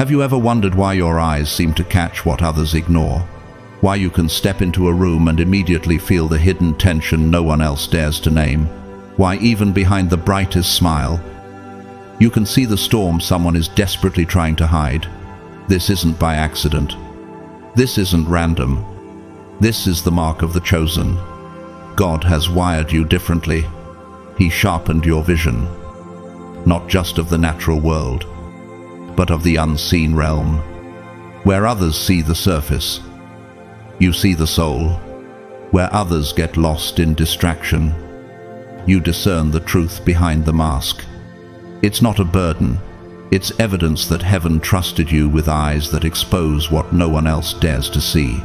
Have you ever wondered why your eyes seem to catch what others ignore? Why you can step into a room and immediately feel the hidden tension no one else dares to name? Why even behind the brightest smile, you can see the storm someone is desperately trying to hide? This isn't by accident. This isn't random. This is the mark of the chosen. God has wired you differently. He sharpened your vision, not just of the natural world, but of the unseen realm. Where others see the surface, you see the soul. Where others get lost in distraction, you discern the truth behind the mask. It's not a burden. It's evidence that heaven trusted you with eyes that expose what no one else dares to see.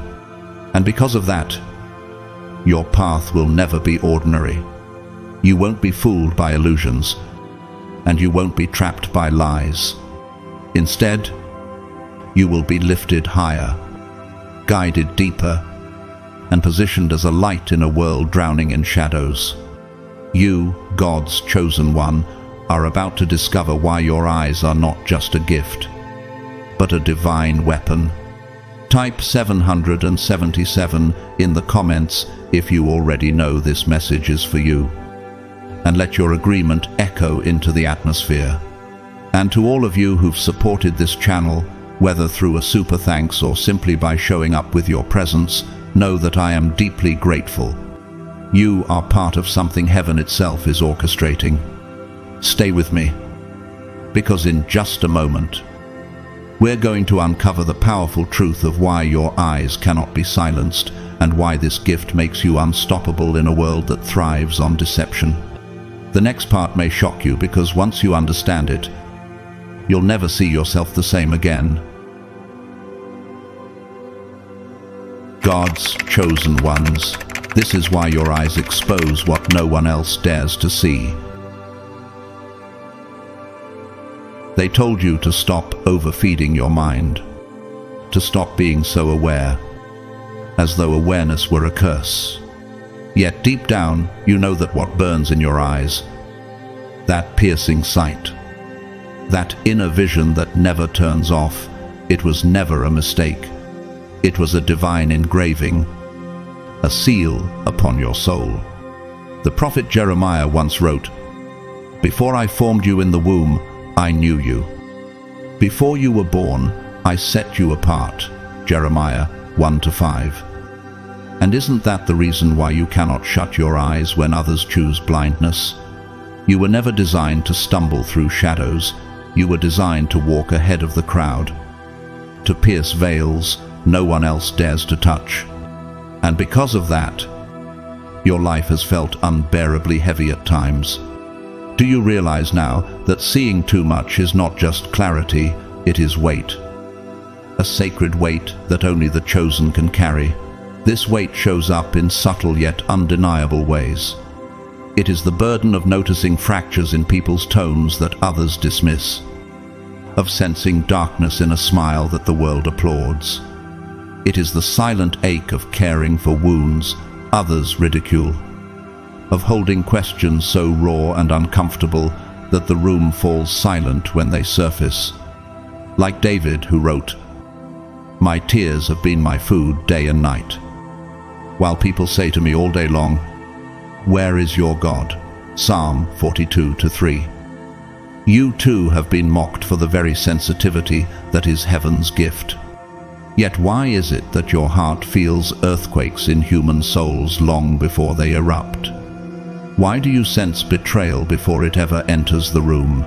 And because of that, your path will never be ordinary. You won't be fooled by illusions, and you won't be trapped by lies. Instead, you will be lifted higher, guided deeper, and positioned as a light in a world drowning in shadows. You, God's chosen one, are about to discover why your eyes are not just a gift, but a divine weapon. Type 777 in the comments if you already know this message is for you, and let your agreement echo into the atmosphere. And to all of you who've supported this channel, whether through a super thanks or simply by showing up with your presence, know that I am deeply grateful. You are part of something heaven itself is orchestrating. Stay with me, because in just a moment, we're going to uncover the powerful truth of why your eyes cannot be silenced and why this gift makes you unstoppable in a world that thrives on deception. The next part may shock you because once you understand it, you'll never see yourself the same again. God's chosen ones. This is why your eyes expose what no one else dares to see. They told you to stop overfeeding your mind, to stop being so aware, as though awareness were a curse. Yet deep down, you know that what burns in your eyes, that piercing sight, that inner vision that never turns off, it was never a mistake. It was a divine engraving, a seal upon your soul. The prophet Jeremiah once wrote, "Before I formed you in the womb, I knew you. Before you were born, I set you apart." Jeremiah 1-5. And isn't that the reason why you cannot shut your eyes when others choose blindness? You were never designed to stumble through shadows. You were designed to walk ahead of the crowd, to pierce veils no one else dares to touch. And because of that, your life has felt unbearably heavy at times. Do you realize now that seeing too much is not just clarity, it is weight? A sacred weight that only the chosen can carry. This weight shows up in subtle yet undeniable ways. It is the burden of noticing fractures in people's tones that others dismiss, of sensing darkness in a smile that the world applauds. It is the silent ache of caring for wounds others ridicule, of holding questions so raw and uncomfortable that the room falls silent when they surface. Like David, who wrote, "My tears have been my food day and night, while people say to me all day long, 'Where is your God?'" Psalm 42-3. You too have been mocked for the very sensitivity that is heaven's gift. Yet why is it that your heart feels earthquakes in human souls long before they erupt? Why do you sense betrayal before it ever enters the room?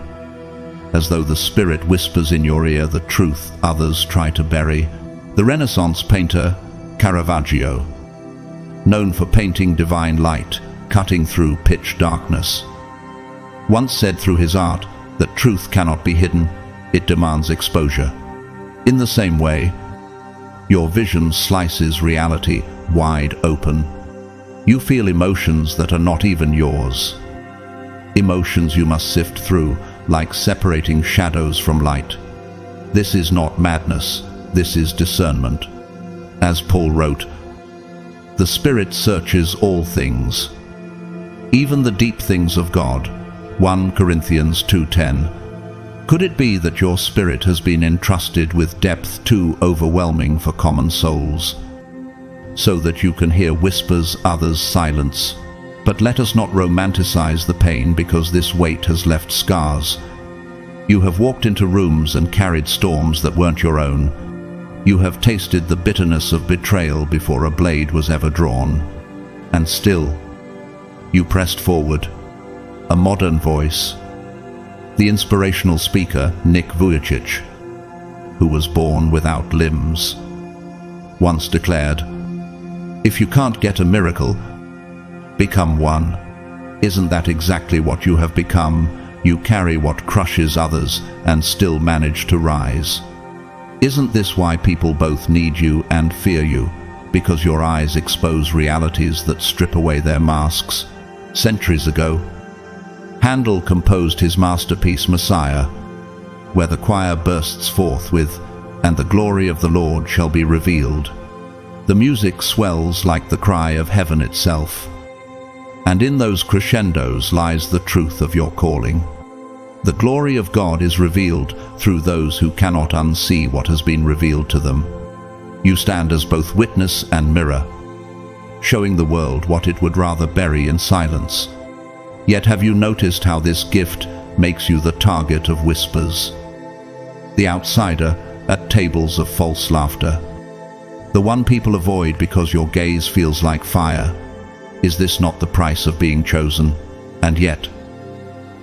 As though the Spirit whispers in your ear the truth others try to bury. The Renaissance painter Caravaggio, known for painting divine light, cutting through pitch darkness, once said through his art that truth cannot be hidden, it demands exposure. In the same way, your vision slices reality wide open. You feel emotions that are not even yours. Emotions you must sift through, like separating shadows from light. This is not madness, this is discernment. As Paul wrote, "The Spirit searches all things, even the deep things of God." 1 Corinthians 2:10. Could it be that your spirit has been entrusted with depth too overwhelming for common souls, so that you can hear whispers others silence? But let us not romanticize the pain, because this weight has left scars. You have walked into rooms and carried storms that weren't your own. You have tasted the bitterness of betrayal before a blade was ever drawn. And still, you pressed forward. A modern voice, the inspirational speaker Nick Vujicic, who was born without limbs, once declared, "If you can't get a miracle, become one." Isn't that exactly what you have become? You carry what crushes others and still manage to rise. Isn't this why people both need you and fear you? Because your eyes expose realities that strip away their masks. Centuries ago, Handel composed his masterpiece Messiah, where the choir bursts forth with, "And the glory of the Lord shall be revealed." The music swells like the cry of heaven itself. And in those crescendos lies the truth of your calling. The glory of God is revealed through those who cannot unsee what has been revealed to them. You stand as both witness and mirror, showing the world what it would rather bury in silence. Yet have you noticed how this gift makes you the target of whispers? The outsider at tables of false laughter. The one people avoid because your gaze feels like fire. Is this not the price of being chosen? And yet,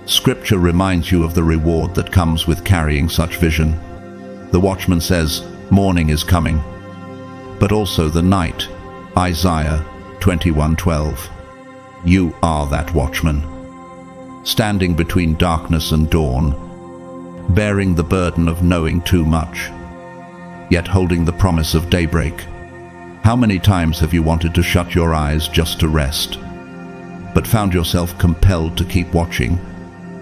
Scripture reminds you of the reward that comes with carrying such vision. The watchman says, "Morning is coming," but also the night. Isaiah 21:12. You are that watchman, standing between darkness and dawn, bearing the burden of knowing too much, yet holding the promise of daybreak. How many times have you wanted to shut your eyes just to rest, but found yourself compelled to keep watching?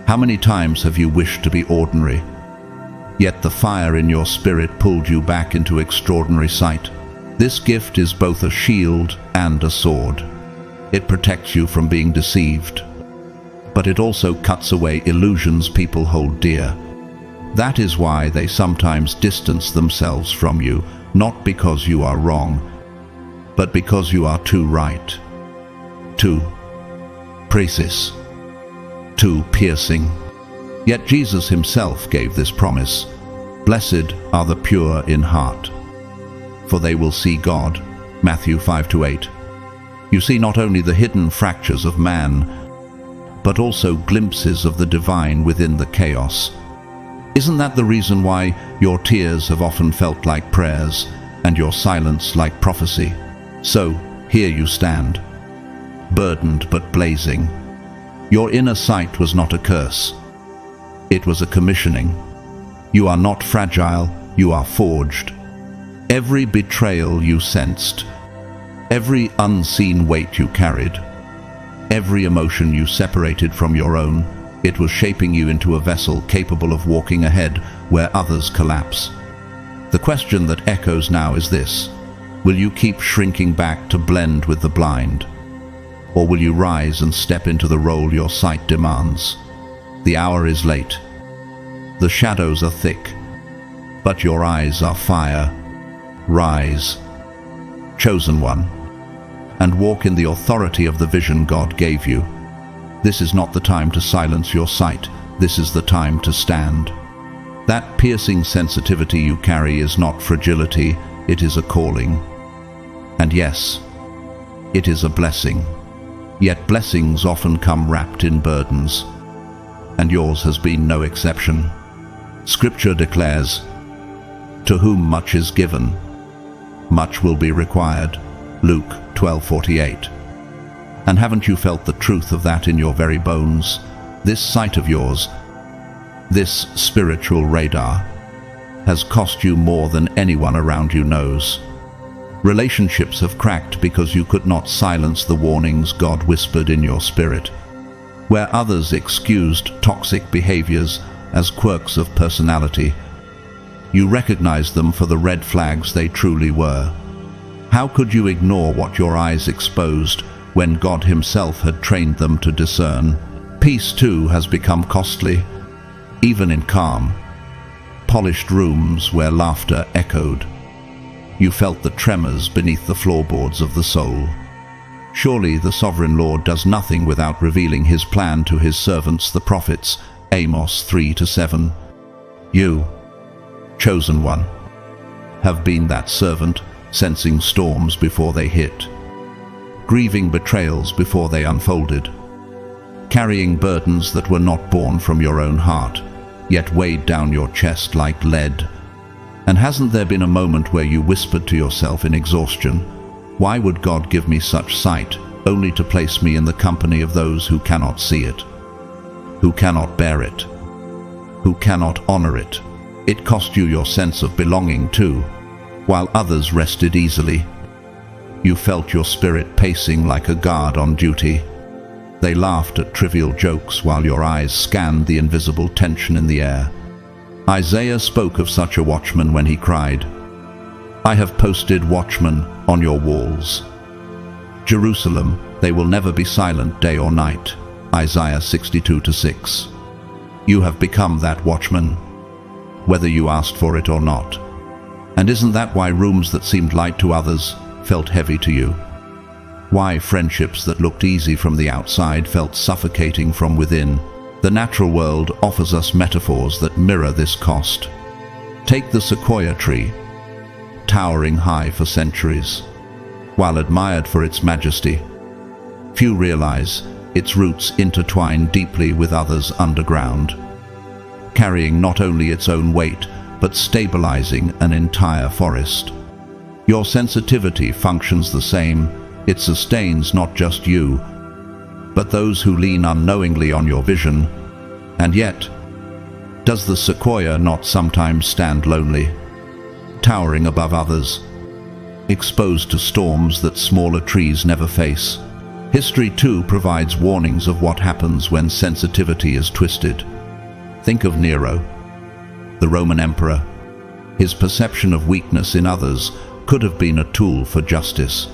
How many times have you wished to be ordinary, yet the fire in your spirit pulled you back into extraordinary sight? This gift is both a shield and a sword. It protects you from being deceived, but it also cuts away illusions people hold dear. That is why they sometimes distance themselves from you, not because you are wrong, but because you are too right, too precise, too piercing. Yet Jesus himself gave this promise: "Blessed are the pure in heart, for they will see God." Matthew 5-8. You see not only the hidden fractures of man, but also glimpses of the divine within the chaos. Isn't that the reason why your tears have often felt like prayers and your silence like prophecy? So, here you stand, burdened but blazing. Your inner sight was not a curse. It was a commissioning. You are not fragile, you are forged. Every betrayal you sensed, every unseen weight you carried, every emotion you separated from your own, it was shaping you into a vessel capable of walking ahead where others collapse. The question that echoes now is this: will you keep shrinking back to blend with the blind? Or will you rise and step into the role your sight demands? The hour is late. The shadows are thick, but your eyes are fire. Rise, chosen one, and walk in the authority of the vision God gave you. This is not the time to silence your sight. This is the time to stand. That piercing sensitivity you carry is not fragility, it is a calling. And yes, it is a blessing. Yet blessings often come wrapped in burdens, and yours has been no exception. Scripture declares, "To whom much is given, much will be required." Luke 12:48. And haven't you felt the truth of that in your very bones? This sight of yours, this spiritual radar, has cost you more than anyone around you knows. Relationships have cracked because you could not silence the warnings God whispered in your spirit. Where others excused toxic behaviors as quirks of personality, you recognized them for the red flags they truly were. How could you ignore what your eyes exposed when God himself had trained them to discern? Peace too has become costly. even in calm, polished rooms where laughter echoed. You felt the tremors beneath the floorboards of the soul. Surely the sovereign Lord does nothing without revealing his plan to his servants, the prophets, Amos 3-7. You, chosen one, have been that servant, sensing storms before they hit, grieving betrayals before they unfolded, carrying burdens that were not born from your own heart, yet weighed down your chest like lead. And hasn't there been a moment where you whispered to yourself in exhaustion, "Why would God give me such sight, only to place me in the company of those who cannot see it, who cannot bear it, who cannot honor it?" It cost you your sense of belonging too, while others rested easily. You felt your spirit pacing like a guard on duty. They laughed at trivial jokes while your eyes scanned the invisible tension in the air. Isaiah spoke of such a watchman when he cried, "I have posted watchmen on your walls. Jerusalem, they will never be silent day or night." Isaiah 62-6. You have become that watchman, whether you asked for it or not. And isn't that why rooms that seemed light to others felt heavy to you? Why friendships that looked easy from the outside felt suffocating from within? The natural world offers us metaphors that mirror this cost. Take the sequoia tree, towering high for centuries. While admired for its majesty, few realize its roots intertwine deeply with others underground, carrying not only its own weight, but stabilizing an entire forest. Your sensitivity functions the same. It sustains not just you, but those who lean unknowingly on your vision. And yet, does the sequoia not sometimes stand lonely, towering above others, exposed to storms that smaller trees never face? History too provides warnings of what happens when sensitivity is twisted. Think of Nero, the Roman emperor. His perception of weakness in others could have been a tool for justice,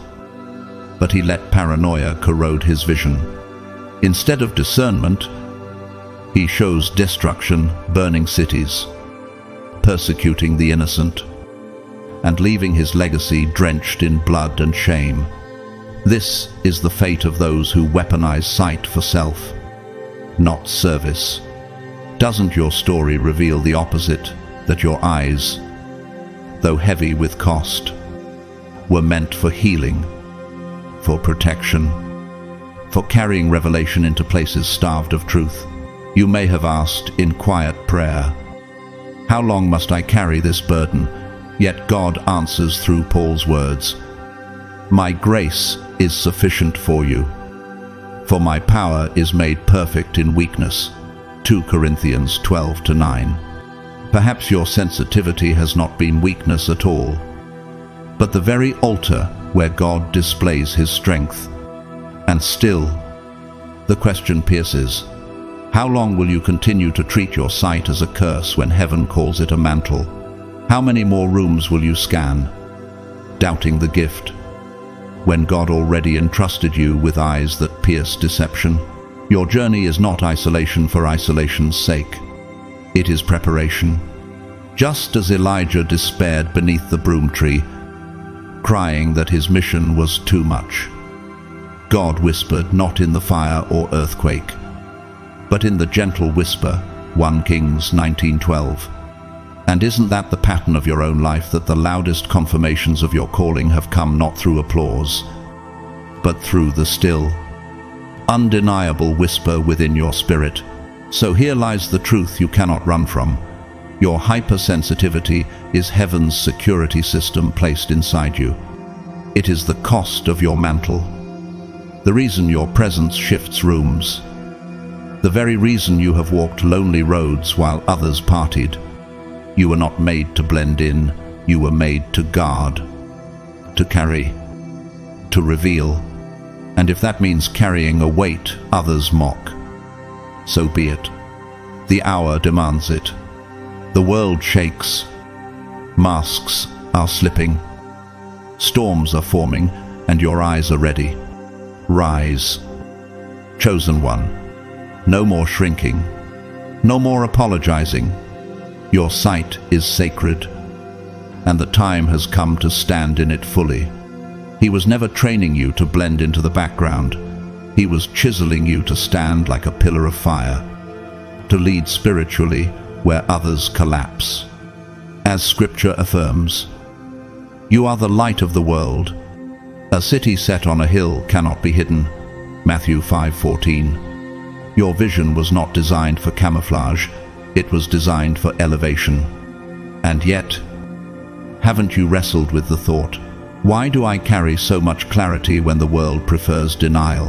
but he let paranoia corrode his vision. Instead of discernment, he chose destruction, burning cities, persecuting the innocent, and leaving his legacy drenched in blood and shame. This is the fate of those who weaponize sight for self, not service. Doesn't your story reveal the opposite, that your eyes, though heavy with cost, were meant for healing, for protection, for carrying revelation into places starved of truth? You may have asked in quiet prayer, "How long must I carry this burden?" Yet God answers through Paul's words, "My grace is sufficient for you, for my power is made perfect in weakness." 2 Corinthians 12-9. Perhaps your sensitivity has not been weakness at all, but the very altar where God displays his strength. And still, the question pierces, how long will you continue to treat your sight as a curse when heaven calls it a mantle? How many more rooms will you scan, doubting the gift, when God already entrusted you with eyes that pierce deception? Your journey is not isolation for isolation's sake. It is preparation. Just as Elijah despaired beneath the broom tree, crying that his mission was too much, God whispered not in the fire or earthquake, but in the gentle whisper, 1 Kings 19:12. And isn't that the pattern of your own life, that the loudest confirmations of your calling have come not through applause, but through the still, undeniable whisper within your spirit? So here lies the truth you cannot run from. Your hypersensitivity is heaven's security system placed inside you. It is the cost of your mantle, the reason your presence shifts rooms, the very reason you have walked lonely roads while others partied. You were not made to blend in, you were made to guard, to carry, to reveal. And if that means carrying a weight others mock, so be it. The hour demands it. The world shakes. Masks are slipping. Storms are forming, and your eyes are ready. Rise, chosen one. No more shrinking. No more apologizing. Your sight is sacred, and the time has come to stand in it fully. He was never training you to blend into the background. He was chiseling you to stand like a pillar of fire, to lead spiritually where others collapse. As Scripture affirms, you are the light of the world. A city set on a hill cannot be hidden. Matthew 5:14. Your vision was not designed for camouflage, it was designed for elevation. And yet, haven't you wrestled with the thought, why do I carry so much clarity when the world prefers denial?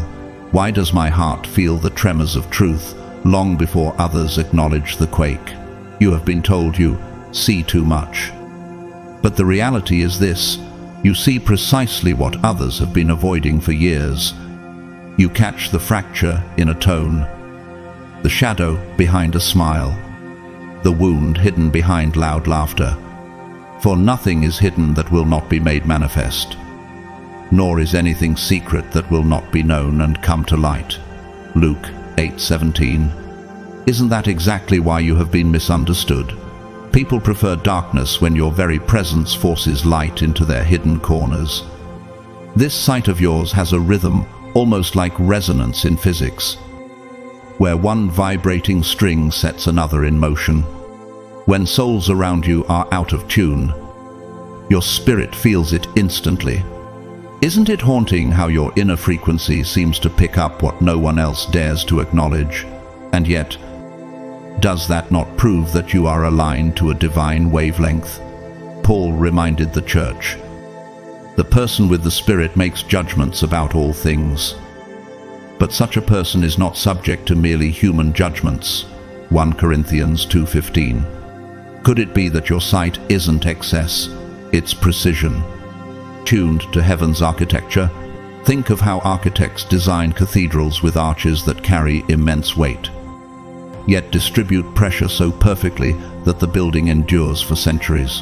Why does my heart feel the tremors of truth long before others acknowledge the quake? You have been told you see too much. But the reality is this: you see precisely what others have been avoiding for years. You catch the fracture in a tone, the shadow behind a smile, the wound hidden behind loud laughter. For nothing is hidden that will not be made manifest, nor is anything secret that will not be known and come to light. Luke 8:17. Isn't that exactly why you have been misunderstood? People prefer darkness when your very presence forces light into their hidden corners. This sight of yours has a rhythm, almost like resonance in physics, where one vibrating string sets another in motion. When souls around you are out of tune, your spirit feels it instantly. Isn't it haunting how your inner frequency seems to pick up what no one else dares to acknowledge? And yet, does that not prove that you are aligned to a divine wavelength? Paul reminded the church, the person with the Spirit makes judgments about all things. But such a person is not subject to merely human judgments. 1 Corinthians 2:15. Could it be that your sight isn't excess, it's precision, tuned to heaven's architecture? Think of how architects design cathedrals with arches that carry immense weight, yet distribute pressure so perfectly that the building endures for centuries.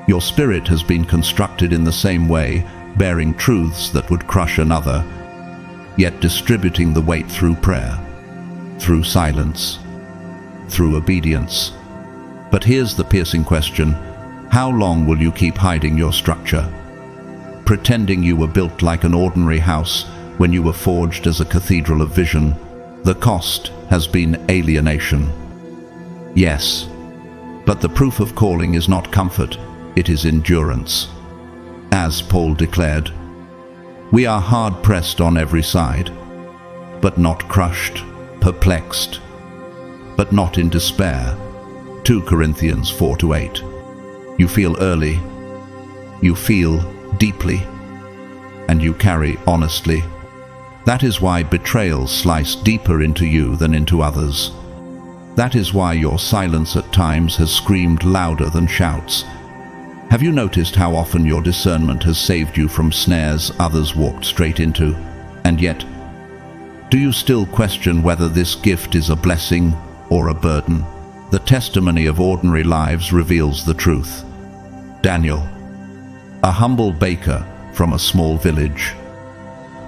Your spirit has been constructed in the same way, bearing truths that would crush another, yet distributing the weight through prayer, through silence, through obedience. But here's the piercing question: how long will you keep hiding your structure, pretending you were built like an ordinary house when you were forged as a cathedral of vision? The cost has been alienation. Yes, but the proof of calling is not comfort, it is endurance. As Paul declared, we are hard-pressed on every side, but not crushed, perplexed, but not in despair. 2 Corinthians 4-8. You feel early, you feel deeply, and you carry honestly. That is why betrayals slice deeper into you than into others. That is why your silence at times has screamed louder than shouts. Have you noticed how often your discernment has saved you from snares others walked straight into? And yet, do you still question whether this gift is a blessing or a burden? The testimony of ordinary lives reveals the truth. Daniel, a humble baker from a small village,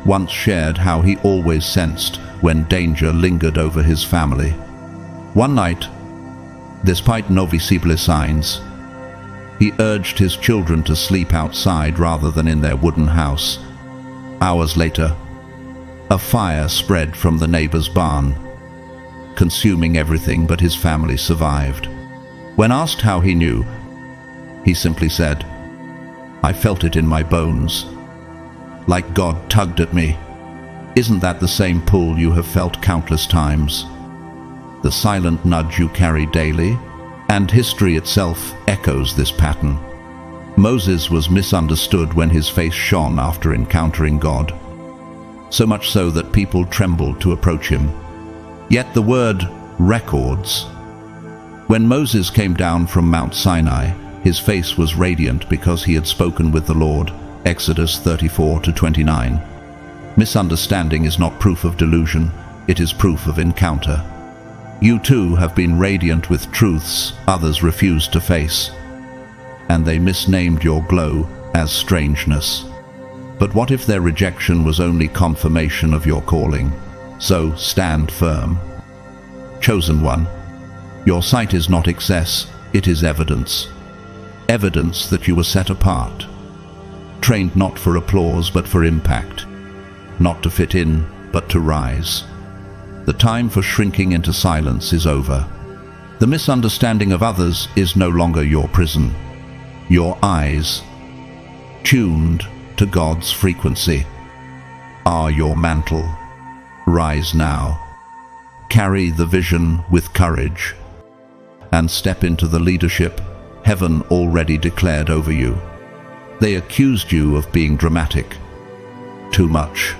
once shared how he always sensed when danger lingered over his family. One night, despite no visible signs, he urged his children to sleep outside rather than in their wooden house. Hours later, a fire spread from the neighbor's barn, consuming everything, but his family survived. When asked how he knew, he simply said, "I felt it in my bones, like God tugged at me." Isn't that the same pull you have felt countless times? The silent nudge you carry daily? And history itself echoes this pattern. Moses was misunderstood when his face shone after encountering God, so much so that people trembled to approach him. Yet the word records. When Moses came down from Mount Sinai, his face was radiant because he had spoken with the Lord. Exodus 34-29. Misunderstanding is not proof of delusion, it is proof of encounter. You too have been radiant with truths others refused to face, and they misnamed your glow as strangeness. But what if their rejection was only confirmation of your calling? So stand firm. Chosen one, Your sight is not excess, it is evidence. Evidence that you were set apart. Trained not for applause but for impact. Not to fit in, but to rise. The time for shrinking into silence is over. The misunderstanding of others is no longer your prison. Your eyes, tuned to God's frequency, are your mantle. Rise now. Carry the vision with courage and step into the leadership heaven already declared over you. They accused you of being dramatic, too much,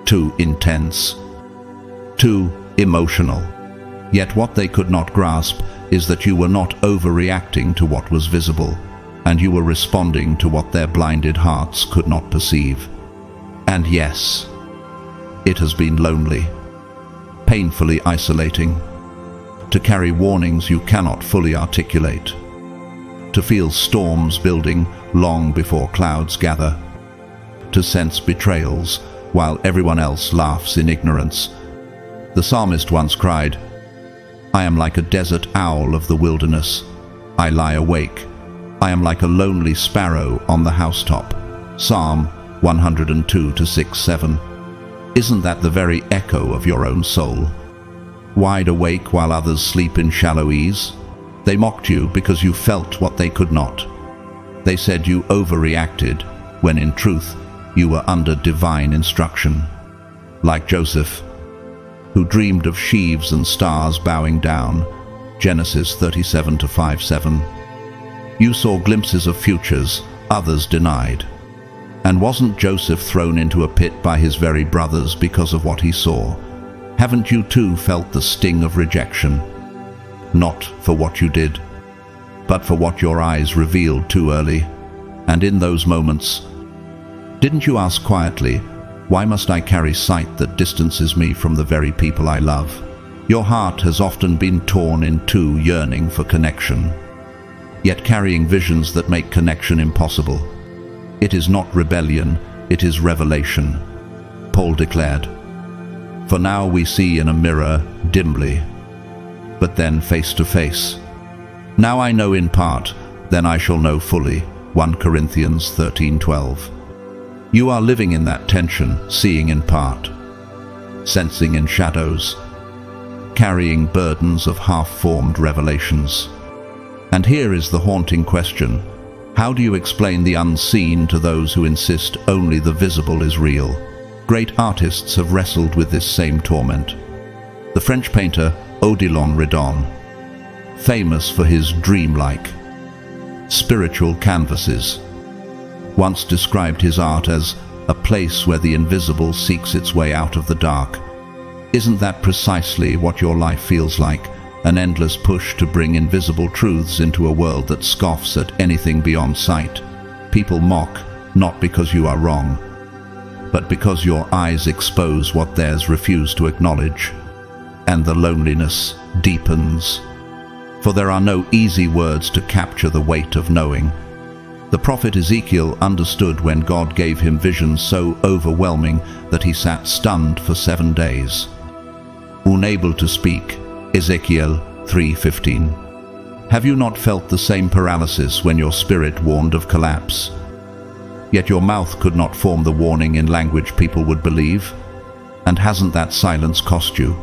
too intense, too emotional. Yet what they could not grasp is that you were not overreacting to what was visible, and you were responding to what their blinded hearts could not perceive. And yes, it has been lonely, painfully isolating, to carry warnings you cannot fully articulate, to feel storms building long before clouds gather, to sense betrayals while everyone else laughs in ignorance. The psalmist once cried, "I am like a desert owl of the wilderness. I lie awake. I am like a lonely sparrow on the housetop." Psalm 102-6-7. Isn't that the very echo of your own soul? Wide awake while others sleep in shallow ease? They mocked you because you felt what they could not. They said you overreacted, when in truth you were under divine instruction. Like Joseph, who dreamed of sheaves and stars bowing down, Genesis 37-5-7. You saw glimpses of futures others denied. And wasn't Joseph thrown into a pit by his very brothers because of what he saw? Haven't you too felt the sting of rejection? Not for what you did, but for what your eyes revealed too early. And in those moments, didn't you ask quietly, why must I carry sight that distances me from the very people I love? Your heart has often been torn in two, yearning for connection, yet carrying visions that make connection impossible. It is not rebellion, it is revelation. Paul declared, "For now we see in a mirror dimly, but then face to face. Now I know in part, then I shall know fully." 1 Corinthians 13:12. You are living in that tension, seeing in part, sensing in shadows, carrying burdens of half-formed revelations. And here is the haunting question: how do you explain the unseen to those who insist only the visible is real? Great artists have wrestled with this same torment. The French painter Odilon Redon, famous for his dreamlike, spiritual canvases, once described his art as a place where the invisible seeks its way out of the dark. Isn't that precisely what your life feels like? An endless push to bring invisible truths into a world that scoffs at anything beyond sight. People mock, not because you are wrong, but because your eyes expose what theirs refuse to acknowledge. And the loneliness deepens, for there are no easy words to capture the weight of knowing. The prophet Ezekiel understood when God gave him visions so overwhelming that he sat stunned for 7 days, unable to speak. Ezekiel 3:15. Have you not felt the same paralysis when your spirit warned of collapse? Yet your mouth could not form the warning in language people would believe. And hasn't that silence cost you?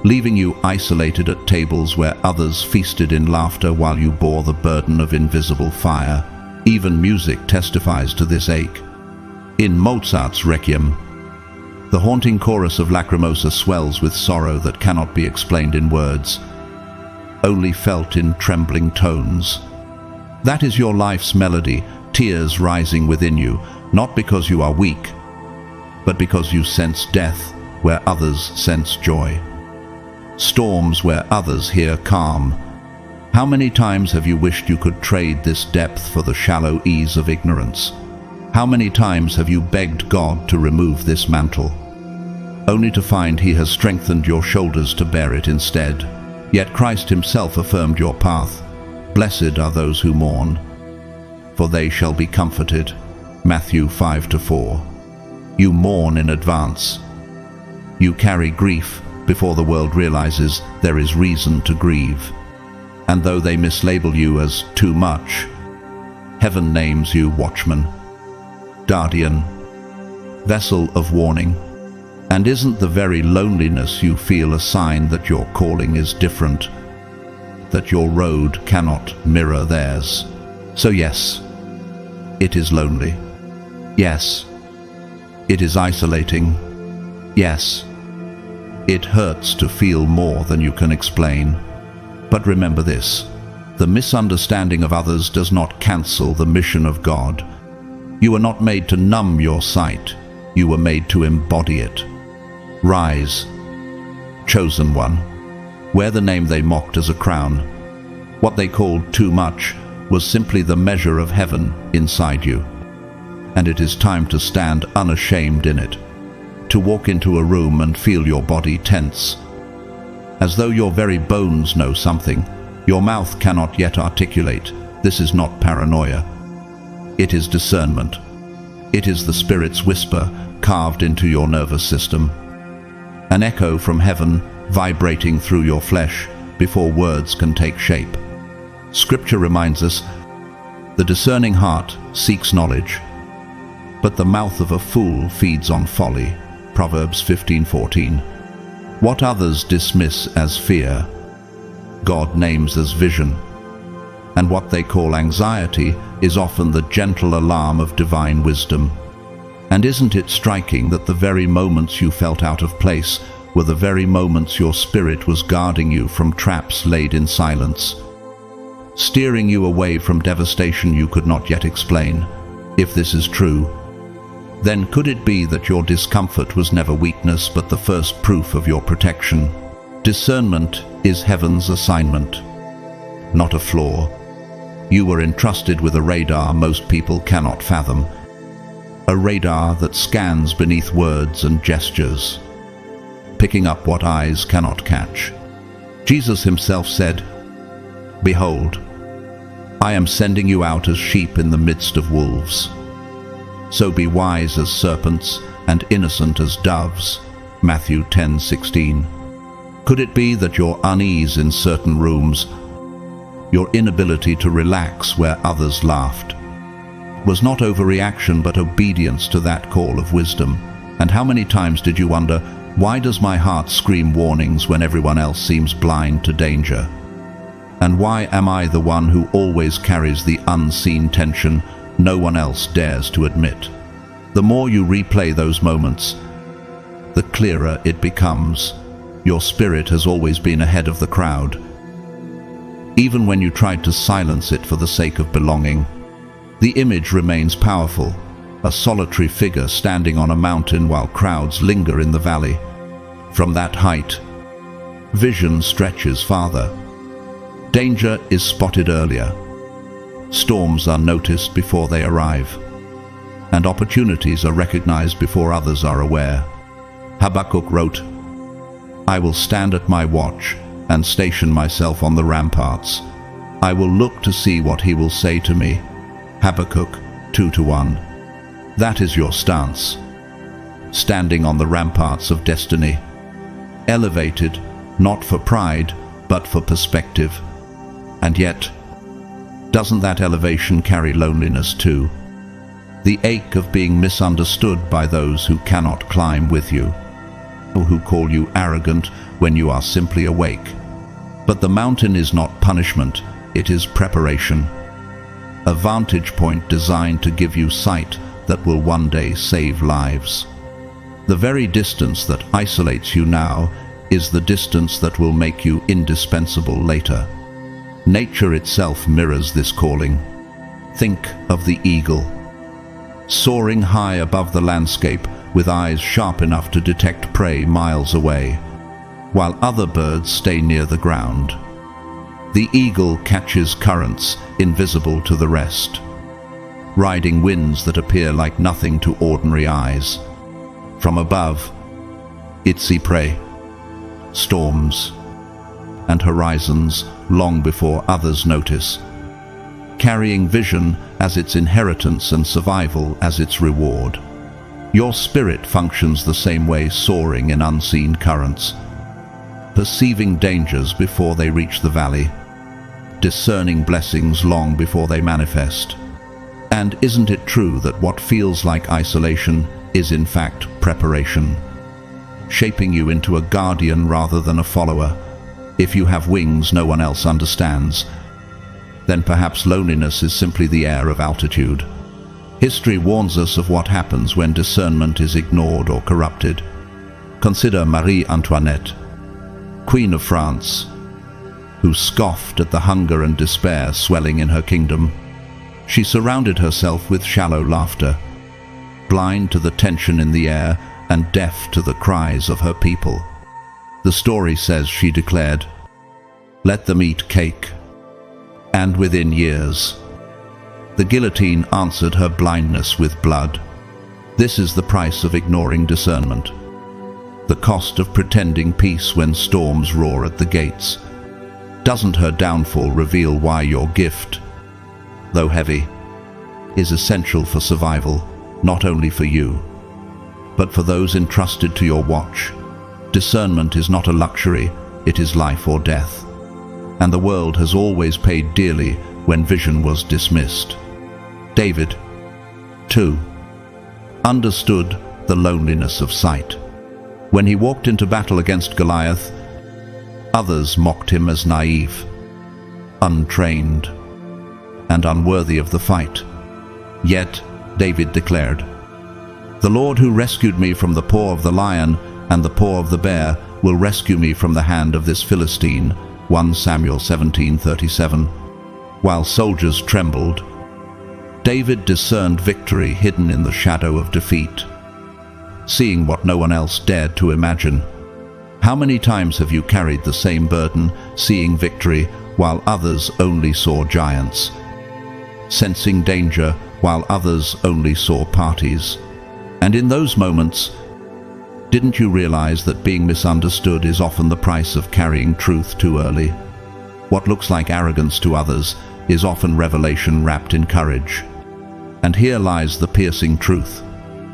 Leaving you isolated at tables where others feasted in laughter while you bore the burden of invisible fire. Even music testifies to this ache. In Mozart's Requiem, the haunting chorus of Lacrimosa swells with sorrow that cannot be explained in words, only felt in trembling tones. That is your life's melody, tears rising within you, not because you are weak, but because you sense death where others sense joy. Storms where others hear calm. How many times have you wished you could trade this depth for the shallow ease of ignorance? How many times have you begged God to remove this mantle, only to find He has strengthened your shoulders to bear it instead? Yet Christ Himself affirmed your path. Blessed are those who mourn, for they shall be comforted. Matthew 5-4. You mourn in advance. You carry grief before the world realizes there is reason to grieve. And though they mislabel you as too much, heaven names you watchman, guardian, vessel of warning. And isn't the very loneliness you feel a sign that your calling is different, that your road cannot mirror theirs? So yes, it is lonely. Yes, it is isolating. Yes, it hurts to feel more than you can explain. But remember this, the misunderstanding of others does not cancel the mission of God. You were not made to numb your sight, you were made to embody it. Rise, chosen one. Wear the name they mocked as a crown. What they called too much was simply the measure of heaven inside you. And it is time to stand unashamed in it, to walk into a room and feel your body tense, as though your very bones know something your mouth cannot yet articulate. This is not paranoia. It is discernment. It is the Spirit's whisper carved into your nervous system. An echo from heaven vibrating through your flesh before words can take shape. Scripture reminds us, the discerning heart seeks knowledge, but the mouth of a fool feeds on folly. Proverbs 15:14. What others dismiss as fear, God names as vision. And what they call anxiety is often the gentle alarm of divine wisdom. And isn't it striking that the very moments you felt out of place were the very moments your spirit was guarding you from traps laid in silence, steering you away from devastation you could not yet explain? If this is true, then could it be that your discomfort was never weakness but the first proof of your protection? Discernment is heaven's assignment, not a flaw. You were entrusted with a radar most people cannot fathom, a radar that scans beneath words and gestures, picking up what eyes cannot catch. Jesus himself said, "Behold, I am sending you out as sheep in the midst of wolves. So be wise as serpents and innocent as doves." Matthew 10:16. Could it be that your unease in certain rooms, your inability to relax where others laughed, was not overreaction but obedience to that call of wisdom? And how many times did you wonder, why does my heart scream warnings when everyone else seems blind to danger? And why am I the one who always carries the unseen tension no one else dares to admit? The more you replay those moments, the clearer it becomes. Your spirit has always been ahead of the crowd, even when you tried to silence it for the sake of belonging. The image remains powerful, a solitary figure standing on a mountain while crowds linger in the valley. From that height, vision stretches farther. Danger is spotted earlier. Storms are noticed before they arrive, and opportunities are recognized before others are aware. Habakkuk wrote, "I will stand at my watch and station myself on the ramparts. I will look to see what he will say to me." Habakkuk 2:1. That is your stance, standing on the ramparts of destiny, elevated not for pride but for perspective. And yet, doesn't that elevation carry loneliness too? The ache of being misunderstood by those who cannot climb with you, or who call you arrogant when you are simply awake. But the mountain is not punishment, it is preparation. A vantage point designed to give you sight that will one day save lives. The very distance that isolates you now is the distance that will make you indispensable later. Nature itself mirrors this calling. Think of the eagle, soaring high above the landscape with eyes sharp enough to detect prey miles away, while other birds stay near the ground. The eagle catches currents invisible to the rest, riding winds that appear like nothing to ordinary eyes. From above, it sees prey, storms, and horizons long before others notice, carrying vision as its inheritance and survival as its reward. Your spirit functions the same way, soaring in unseen currents, perceiving dangers before they reach the valley, discerning blessings long before they manifest. And isn't it true that what feels like isolation is in fact preparation, shaping you into a guardian rather than a follower? If you have wings no one else understands, then perhaps loneliness is simply the air of altitude. History warns us of what happens when discernment is ignored or corrupted. Consider Marie Antoinette, Queen of France, who scoffed at the hunger and despair swelling in her kingdom. She surrounded herself with shallow laughter, blind to the tension in the air and deaf to the cries of her people. The story says she declared, "Let them eat cake." And within years, the guillotine answered her blindness with blood. This is the price of ignoring discernment, the cost of pretending peace when storms roar at the gates. Doesn't her downfall reveal why your gift, though heavy, is essential for survival, not only for you, but for those entrusted to your watch? Discernment is not a luxury, it is life or death. And the world has always paid dearly when vision was dismissed. David, too, understood the loneliness of sight. When he walked into battle against Goliath, others mocked him as naive, untrained, and unworthy of the fight. Yet David declared, "The Lord who rescued me from the paw of the lion and the paw of the bear will rescue me from the hand of this Philistine." 1 Samuel 17:37. While soldiers trembled, David discerned victory hidden in the shadow of defeat, seeing what no one else dared to imagine. How many times have you carried the same burden, seeing victory while others only saw giants, sensing danger while others only saw parties? And in those moments, didn't you realize that being misunderstood is often the price of carrying truth too early? What looks like arrogance to others is often revelation wrapped in courage. And here lies the piercing truth.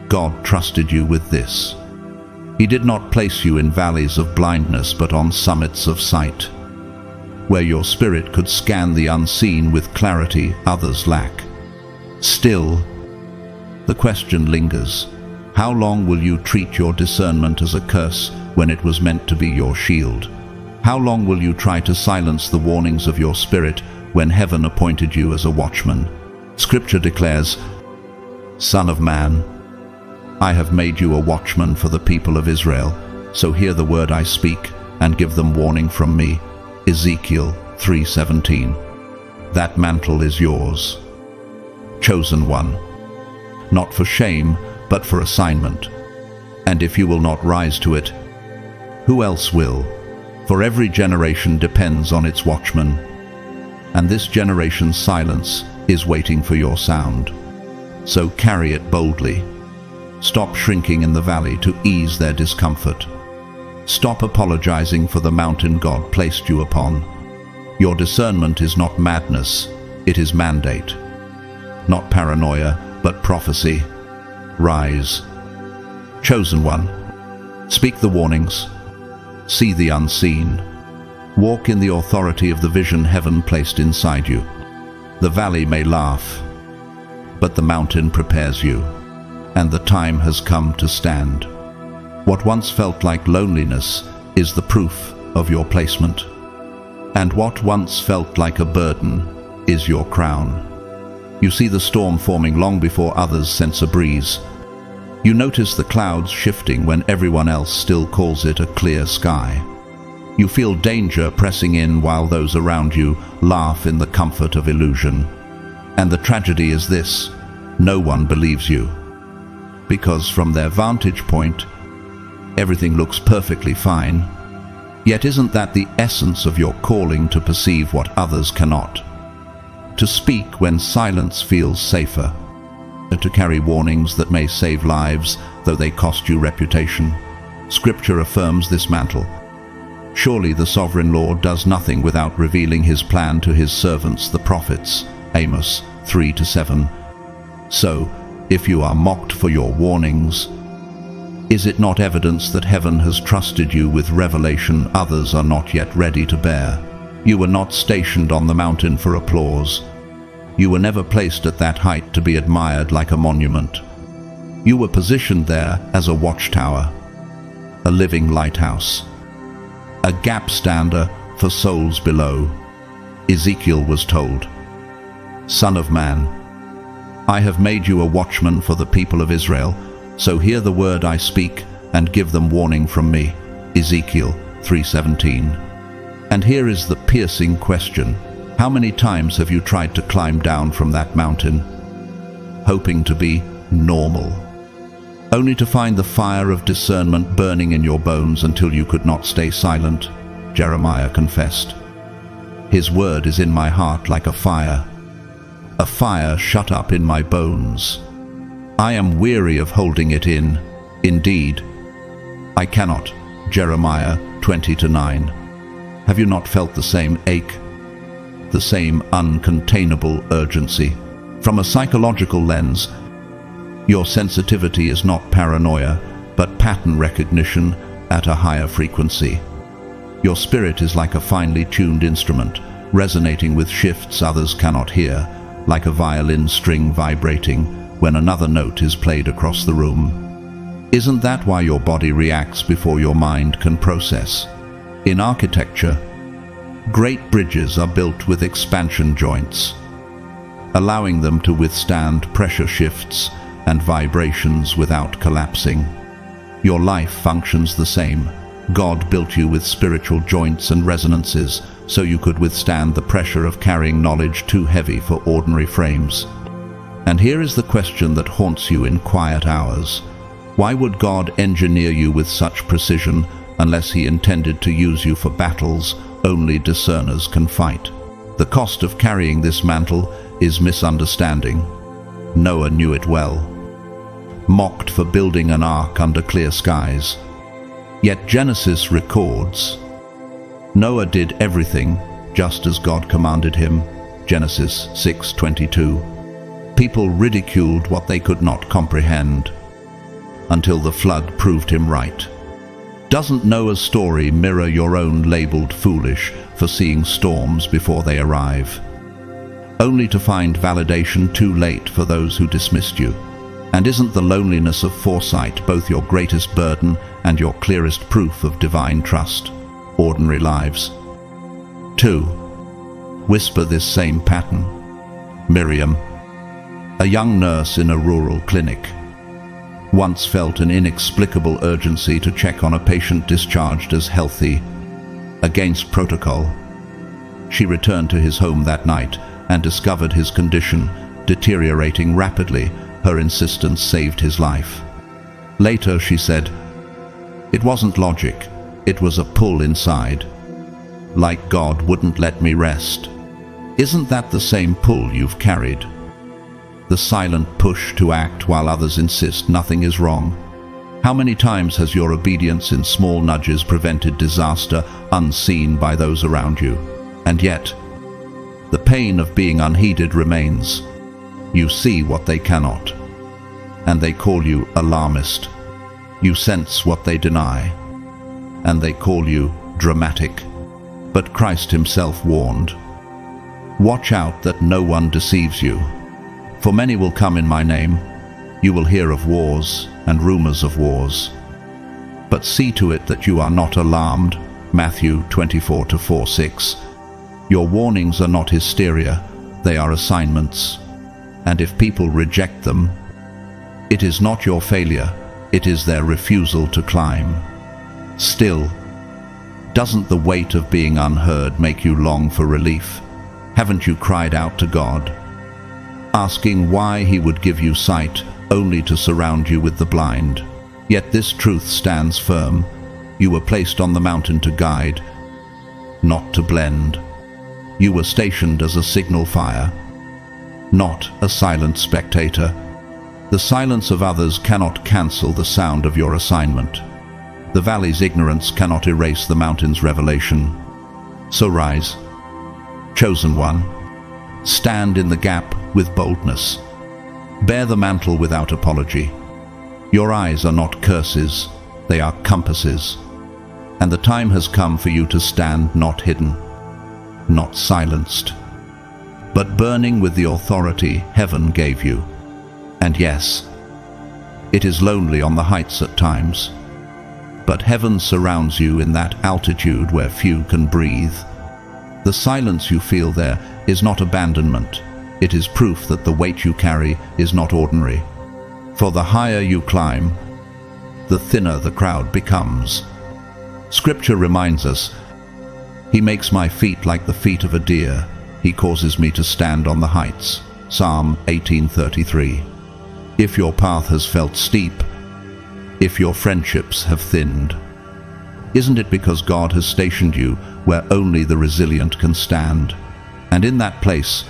God trusted you with this. He did not place you in valleys of blindness, but on summits of sight, where your spirit could scan the unseen with clarity others lack. Still, the question lingers. How long will you treat your discernment as a curse when it was meant to be your shield? How long will you try to silence the warnings of your spirit when heaven appointed you as a watchman? Scripture declares, "Son of man, I have made you a watchman for the people of Israel, so hear the word I speak and give them warning from me." Ezekiel 3:17. That mantle is yours, chosen one, not for shame, but for assignment. And if you will not rise to it, who else will? For every generation depends on its watchman, and this generation's silence is waiting for your sound. So carry it boldly. Stop shrinking in the valley to ease their discomfort. Stop apologizing for the mountain God placed you upon. Your discernment is not madness, it is mandate. Not paranoia, but prophecy. Rise. Chosen one. Speak the warnings. See the unseen. Walk in the authority of the vision heaven placed inside you. The valley may laugh, but the mountain prepares you, and the time has come to stand. What once felt like loneliness is the proof of your placement, and what once felt like a burden is your crown. You see the storm forming long before others sense a breeze. You notice the clouds shifting when everyone else still calls it a clear sky. You feel danger pressing in while those around you laugh in the comfort of illusion. And the tragedy is this: no one believes you. Because from their vantage point, everything looks perfectly fine. Yet isn't that the essence of your calling, to perceive what others cannot? To speak when silence feels safer, to carry warnings that may save lives, though they cost you reputation. Scripture affirms this mantle. Surely the sovereign Lord does nothing without revealing his plan to his servants, the prophets. Amos 3-7. So, if you are mocked for your warnings, Is it not evidence that heaven has trusted you with revelation others are not yet ready to bear? You were not stationed on the mountain for applause. You were never placed at that height to be admired like a monument. You were positioned there as a watchtower, a living lighthouse, a gap stander for souls below. Ezekiel was told, "Son of man, I have made you a watchman for the people of Israel, so hear the word I speak and give them warning from me." Ezekiel 3:17. And here is the piercing question. How many times have you tried to climb down from that mountain, hoping to be normal, only to find the fire of discernment burning in your bones until you could not stay silent? Jeremiah confessed, "His word is in my heart like a fire shut up in my bones. I am weary of holding it in. Indeed, I cannot." Jeremiah 20:9. Have you not felt the same ache, the same uncontainable urgency? From a psychological lens, your sensitivity is not paranoia, but pattern recognition at a higher frequency. Your spirit is like a finely tuned instrument, resonating with shifts others cannot hear, like a violin string vibrating when another note is played across the room. Isn't that why your body reacts before your mind can process? In architecture, great bridges are built with expansion joints, allowing them to withstand pressure shifts and vibrations without collapsing. Your life functions the same. God built you with spiritual joints and resonances so you could withstand the pressure of carrying knowledge too heavy for ordinary frames. And here is the question that haunts you in quiet hours. Why would God engineer you with such precision unless he intended to use you for battles only discerners can fight? The cost of carrying this mantle is misunderstanding. Noah knew it well. Mocked for building an ark under clear skies. Yet Genesis records, Noah did everything just as God commanded him. Genesis 6:22. People ridiculed what they could not comprehend until the flood proved him right. Doesn't Noah's story mirror your own labeled foolish for seeing storms before they arrive, only to find validation too late for those who dismissed you? And isn't the loneliness of foresight both your greatest burden and your clearest proof of divine trust? Ordinary lives. 2. Whisper this same pattern. Miriam, a young nurse in a rural clinic, once felt an inexplicable urgency to check on a patient discharged as healthy. Against protocol, she returned to his home that night and discovered his condition deteriorating rapidly. Her insistence saved his life. Later she said, "It wasn't logic, it was a pull inside. Like God wouldn't let me rest." Isn't that the same pull you've carried? The silent push to act while others insist nothing is wrong. How many times has your obedience in small nudges prevented disaster unseen by those around you? And yet, the pain of being unheeded remains. You see what they cannot, and they call you alarmist. You sense what they deny, and they call you dramatic. But Christ himself warned, "Watch out that no one deceives you. For many will come in my name. You will hear of wars and rumors of wars. But see to it that you are not alarmed." Matthew 24:4-6. Your warnings are not hysteria, they are assignments. And if people reject them, it is not your failure, it is their refusal to climb. Still, doesn't the weight of being unheard make you long for relief? Haven't you cried out to God, asking why he would give you sight only to surround you with the blind? Yet this truth stands firm. You were placed on the mountain to guide, not to blend. You were stationed as a signal fire, not a silent spectator. The silence of others cannot cancel the sound of your assignment. The valley's ignorance cannot erase the mountain's revelation. So rise, chosen one. Stand in the gap with boldness. Bear the mantle without apology. Your eyes are not curses, they are compasses. And the time has come for you to stand not hidden, not silenced, but burning with the authority heaven gave you. And yes, it is lonely on the heights at times, but heaven surrounds you in that altitude where few can breathe. The silence you feel there is not abandonment. It is proof that the weight you carry is not ordinary. For the higher you climb, the thinner the crowd becomes. Scripture reminds us, He makes my feet like the feet of a deer. He causes me to stand on the heights. Psalm 18:33. If your path has felt steep, if your friendships have thinned, isn't it because God has stationed you where only the resilient can stand? And in that place,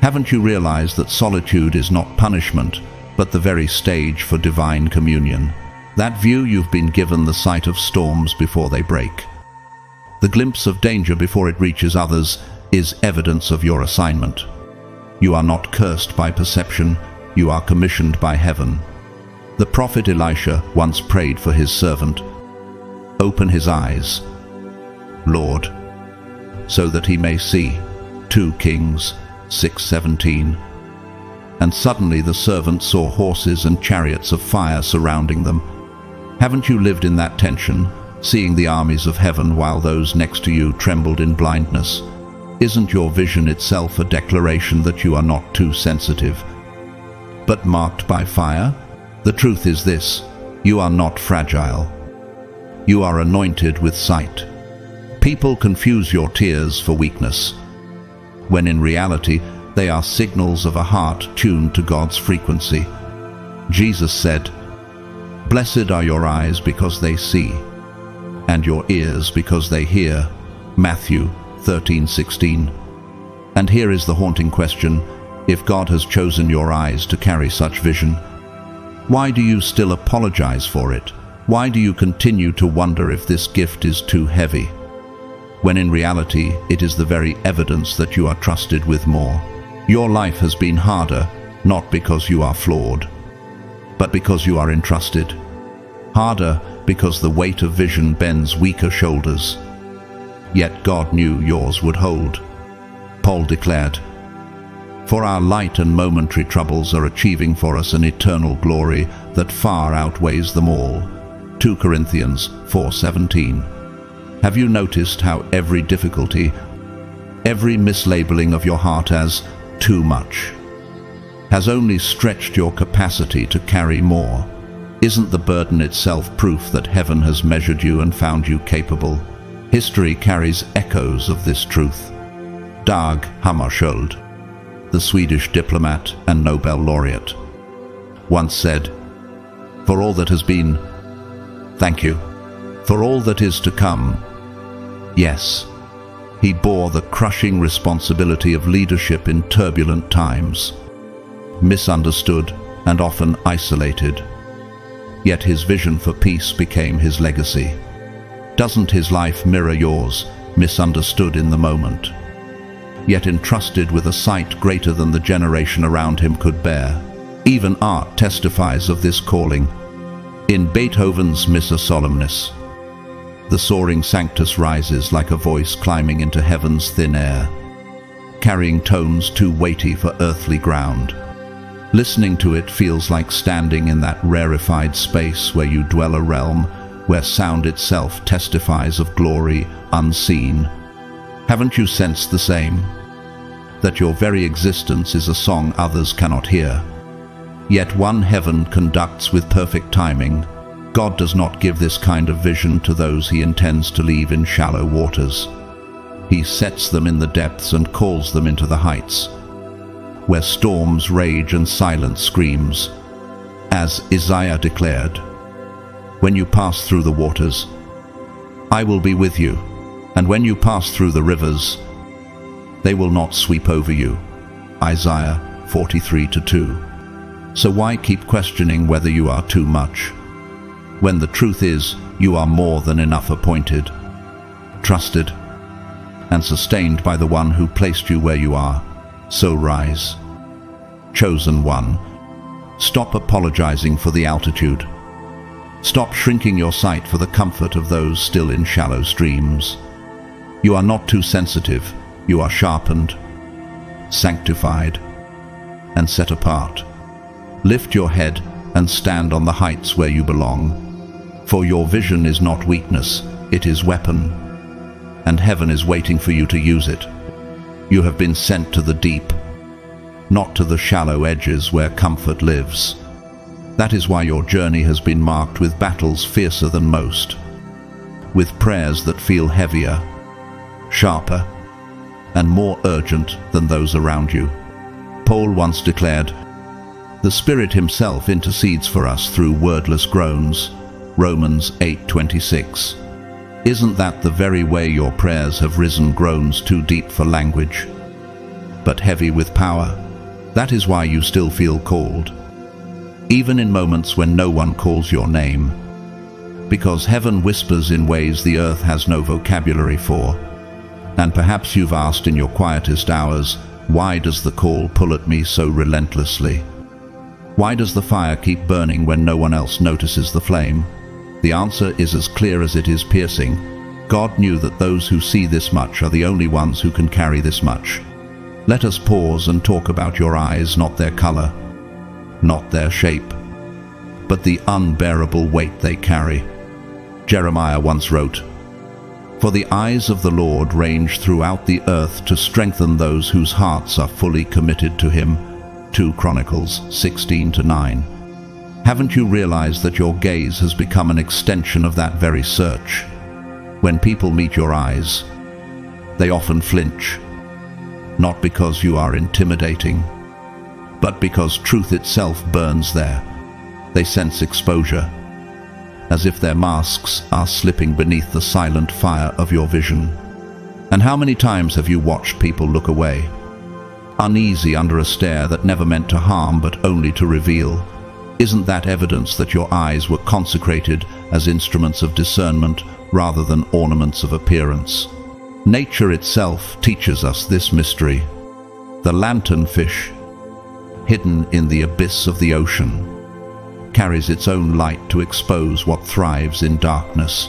haven't you realized that solitude is not punishment, but the very stage for divine communion? That view you've been given, the sight of storms before they break, the glimpse of danger before it reaches others, is evidence of your assignment. You are not cursed by perception, you are commissioned by heaven. The prophet Elisha once prayed for his servant, "Open his eyes, Lord, so that he may see." 2 Kings 6:17. And suddenly the servant saw horses and chariots of fire surrounding them. Haven't you lived in that tension, seeing the armies of heaven while those next to you trembled in blindness? Isn't your vision itself a declaration that you are not too sensitive, but marked by fire? The truth is this: you are not fragile. You are anointed with sight. People confuse your tears for weakness, when in reality they are signals of a heart tuned to God's frequency. Jesus said, "Blessed are your eyes because they see, and your ears because they hear." Matthew 13:16. And here is the haunting question: if God has chosen your eyes to carry such vision, why do you still apologize for it? Why do you continue to wonder if this gift is too heavy, when in reality it is the very evidence that you are trusted with more? Your life has been harder, not because you are flawed, but because you are entrusted. Harder because the weight of vision bends weaker shoulders. Yet God knew yours would hold. Paul declared, "For our light and momentary troubles are achieving for us an eternal glory that far outweighs them all." 2 Corinthians 4:17. Have you noticed how every difficulty, every mislabeling of your heart as too much, has only stretched your capacity to carry more? Isn't the burden itself proof that heaven has measured you and found you capable? History carries echoes of this truth. Dag Hammarskjöld, the Swedish diplomat and Nobel laureate, once said, "For all that has been, thank you. For all that is to come, yes." He bore the crushing responsibility of leadership in turbulent times, misunderstood and often isolated. Yet his vision for peace became his legacy. Doesn't his life mirror yours, misunderstood in the moment, yet entrusted with a sight greater than the generation around him could bear? Even art testifies of this calling. In Beethoven's Missa Solemnis, the soaring Sanctus rises like a voice climbing into heaven's thin air, carrying tones too weighty for earthly ground. Listening to it feels like standing in that rarefied space where you dwell, a realm where sound itself testifies of glory unseen. Haven't you sensed the same? That your very existence is a song others cannot hear. Yet one heaven conducts with perfect timing. God does not give this kind of vision to those he intends to leave in shallow waters. He sets them in the depths and calls them into the heights, where storms rage and silence screams. As Isaiah declared, "When you pass through the waters, I will be with you, and when you pass through the rivers, they will not sweep over you." Isaiah 43:2. So why keep questioning whether you are too much, when the truth is you are more than enough, appointed, trusted, and sustained by the one who placed you where you are? So rise, chosen one, Stop apologizing for the altitude. Stop shrinking your sight for the comfort of those still in shallow streams. You are not too sensitive. You are sharpened, sanctified, and set apart. Lift your head and stand on the heights where you belong. For your vision is not weakness, it is weapon, and heaven is waiting for you to use it. You have been sent to the deep, not to the shallow edges where comfort lives. That is why your journey has been marked with battles fiercer than most, with prayers that feel heavier, sharper, and more urgent than those around you. Paul once declared, "The Spirit himself intercedes for us through wordless groans." Romans 8:26. Isn't that the very way your prayers have risen, groans too deep for language, but heavy with power? That is why you still feel called, even in moments when no one calls your name, because heaven whispers in ways the earth has no vocabulary for. And perhaps you've asked in your quietest hours, why does the call pull at me so relentlessly? Why does the fire keep burning when no one else notices the flame? The answer is as clear as it is piercing. God knew that those who see this much are the only ones who can carry this much. Let us pause and talk about your eyes, not their color, not their shape, but the unbearable weight they carry. Jeremiah once wrote, "For the eyes of the Lord range throughout the earth to strengthen those whose hearts are fully committed to him." 2 Chronicles 16-9. Haven't you realized that your gaze has become an extension of that very search? When people meet your eyes, they often flinch, not because you are intimidating, but because truth itself burns there. They sense exposure, as if their masks are slipping beneath the silent fire of your vision. And how many times have you watched people look away, uneasy under a stare that never meant to harm but only to reveal? Isn't that evidence that your eyes were consecrated as instruments of discernment rather than ornaments of appearance? Nature itself teaches us this mystery. The lanternfish, hidden in the abyss of the ocean, carries its own light to expose what thrives in darkness,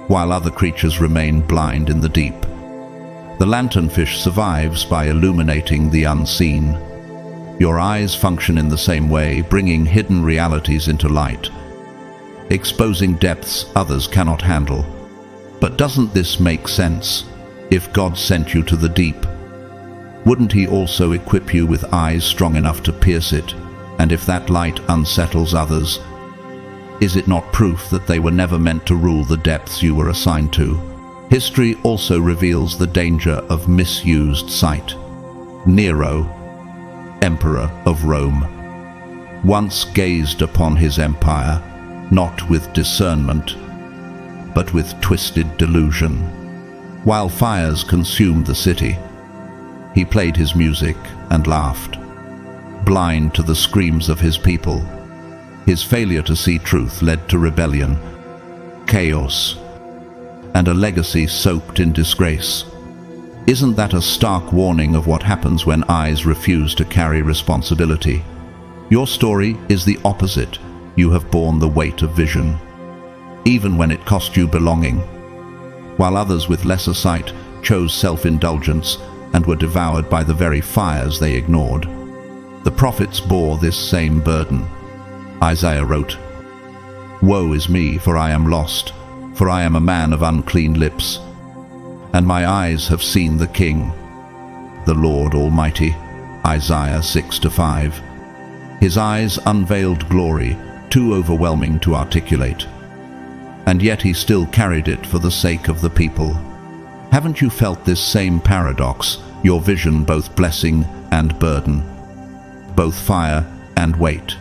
while other creatures remain blind in the deep. The lanternfish survives by illuminating the unseen. Your eyes function in the same way, bringing hidden realities into light, exposing depths others cannot handle. But doesn't this make sense? If God sent you to the deep, wouldn't he also equip you with eyes strong enough to pierce it? And if that light unsettles others, is it not proof that they were never meant to rule the depths you were assigned to? History also reveals the danger of misused sight. Nero, Emperor of Rome, once gazed upon his empire, not with discernment, but with twisted delusion. While fires consumed the city, he played his music and laughed, blind to the screams of his people. His failure to see truth led to rebellion, chaos, and a legacy soaked in disgrace. Isn't that a stark warning of what happens when eyes refuse to carry responsibility? Your story is the opposite. You have borne the weight of vision, even when it cost you belonging. While others with lesser sight chose self-indulgence and were devoured by the very fires they ignored, the prophets bore this same burden. Isaiah wrote, "Woe is me, for I am lost, for I am a man of unclean lips, and my eyes have seen the King, the Lord Almighty." Isaiah 6-5. His eyes unveiled glory, too overwhelming to articulate, and yet he still carried it for the sake of the people. Haven't you felt this same paradox, your vision both blessing and burden, both fire and weight?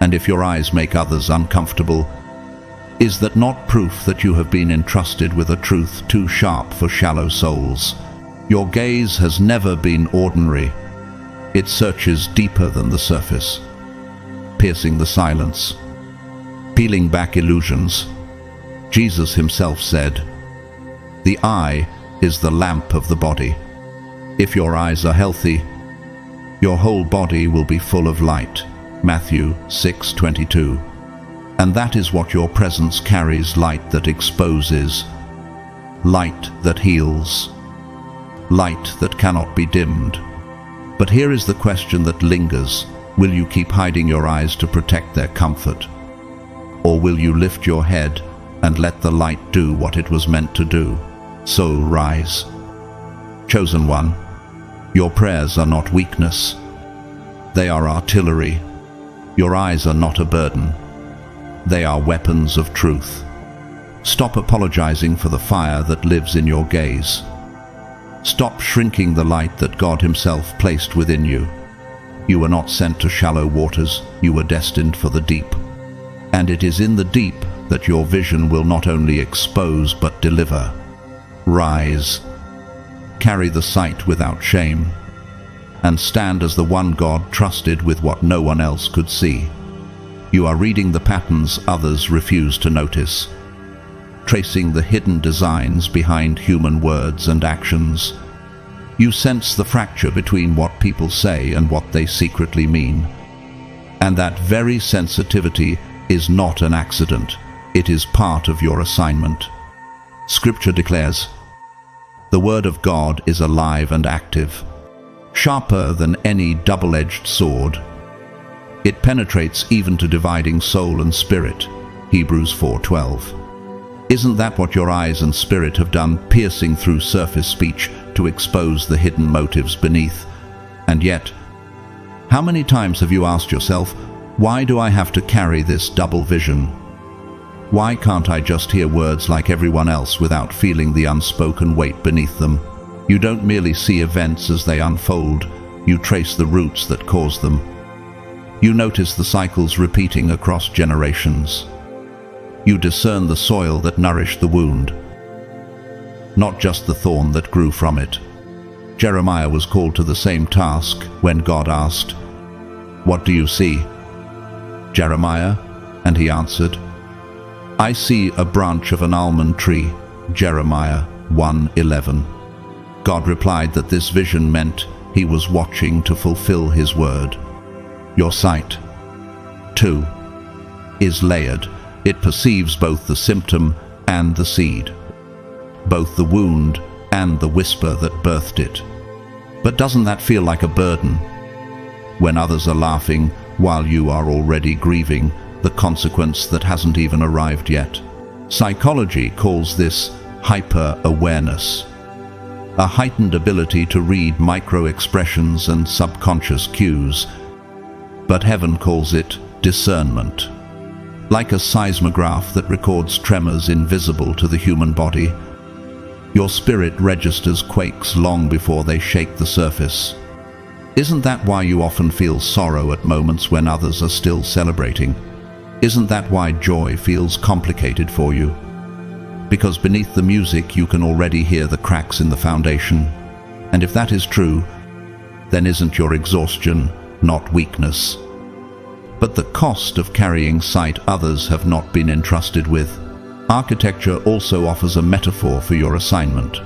And if your eyes make others uncomfortable, is that not proof that you have been entrusted with a truth too sharp for shallow souls? Your gaze has never been ordinary. It searches deeper than the surface, piercing the silence, peeling back illusions. Jesus himself said, "The eye is the lamp of the body." If your eyes are healthy, your whole body will be full of light. Matthew 6:22. And that is what your presence carries: light that exposes, light that heals, light that cannot be dimmed. But here is the question that lingers: will you keep hiding your eyes to protect their comfort? Or will you lift your head and let the light do what it was meant to do? So rise. Chosen one, your prayers are not weakness. They are artillery. Your eyes are not a burden. They are weapons of truth. Stop apologizing for the fire that lives in your gaze. Stop shrinking the light that God Himself placed within you. You were not sent to shallow waters, you were destined for the deep. And it is in the deep that your vision will not only expose but deliver. Rise. Carry the sight without shame, and stand as the one God trusted with what no one else could see. You are reading the patterns others refuse to notice, tracing the hidden designs behind human words and actions. You sense the fracture between what people say and what they secretly mean. And that very sensitivity is not an accident. It is part of your assignment. Scripture declares, "The Word of God is alive and active, sharper than any double-edged sword. It penetrates even to dividing soul and spirit." Hebrews 4:12. Isn't that what your eyes and spirit have done, piercing through surface speech to expose the hidden motives beneath? And yet, how many times have you asked yourself, why do I have to carry this double vision? Why can't I just hear words like everyone else without feeling the unspoken weight beneath them? You don't merely see events as they unfold, you trace the roots that cause them. You notice the cycles repeating across generations. You discern the soil that nourished the wound, not just the thorn that grew from it. Jeremiah was called to the same task when God asked, "What do you see, Jeremiah?" And he answered, "I see a branch of an almond tree." Jeremiah 1:11. God replied that this vision meant He was watching to fulfill His word. Your sight, too, is layered. It perceives both the symptom and the seed, both the wound and the whisper that birthed it. But doesn't that feel like a burden? When others are laughing while you are already grieving the consequence that hasn't even arrived yet. Psychology calls this hyper-awareness, a heightened ability to read micro-expressions and subconscious cues. But heaven calls it discernment. Like a seismograph that records tremors invisible to the human body, your spirit registers quakes long before they shake the surface. Isn't that why you often feel sorrow at moments when others are still celebrating? Isn't that why joy feels complicated for you? Because beneath the music you can already hear the cracks in the foundation. And if that is true, then isn't your exhaustion not weakness, but the cost of carrying sight others have not been entrusted with? Architecture also offers a metaphor for your assignment.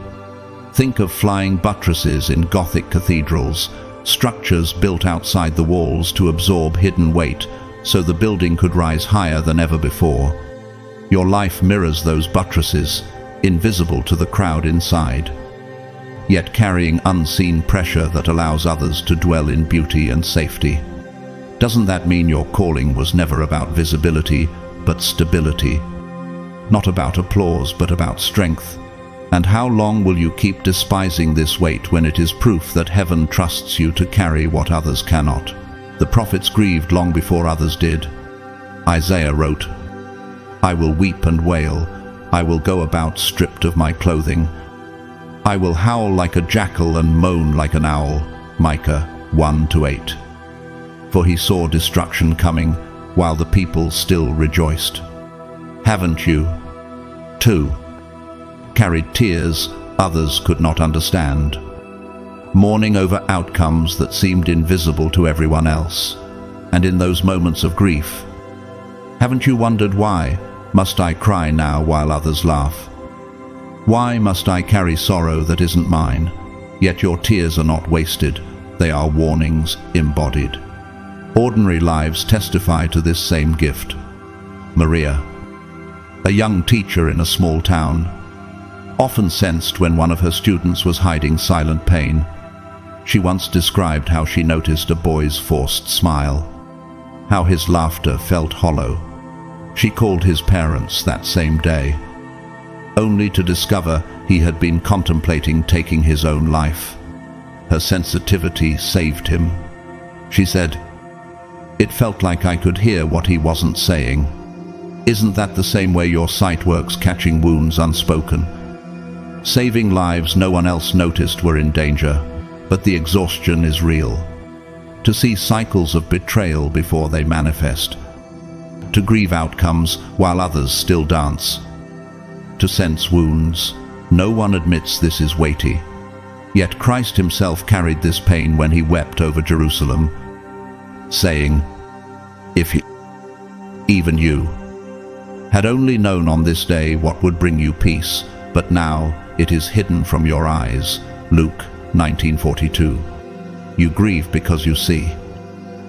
Think of flying buttresses in Gothic cathedrals, structures built outside the walls to absorb hidden weight so the building could rise higher than ever before. Your life mirrors those buttresses, invisible to the crowd inside, yet carrying unseen pressure that allows others to dwell in beauty and safety. Doesn't that mean your calling was never about visibility, but stability? Not about applause, but about strength. And how long will you keep despising this weight when it is proof that heaven trusts you to carry what others cannot? The prophets grieved long before others did. Isaiah wrote, "I will weep and wail. I will go about stripped of my clothing. I will howl like a jackal and moan like an owl." Micah 1:8. For he saw destruction coming while the people still rejoiced. Haven't you, too, carried tears others could not understand, mourning over outcomes that seemed invisible to everyone else? And in those moments of grief, haven't you wondered, why must I cry now while others laugh? Why must I carry sorrow that isn't mine? Yet your tears are not wasted, they are warnings embodied. Ordinary lives testify to this same gift. Maria, a young teacher in a small town, often sensed when one of her students was hiding silent pain. She once described how she noticed a boy's forced smile, how his laughter felt hollow. She called his parents that same day, only to discover he had been contemplating taking his own life. Her sensitivity saved him. She said, "It felt like I could hear what he wasn't saying." Isn't that the same way your sight works, catching wounds unspoken? Saving lives no one else noticed were in danger, but the exhaustion is real. To see cycles of betrayal before they manifest. To grieve outcomes while others still dance. To sense wounds. No one admits this is weighty. Yet Christ himself carried this pain when he wept over Jerusalem, saying, "If you, even you, had only known on this day what would bring you peace, but now it is hidden from your eyes." Luke 19:42. You grieve because you see.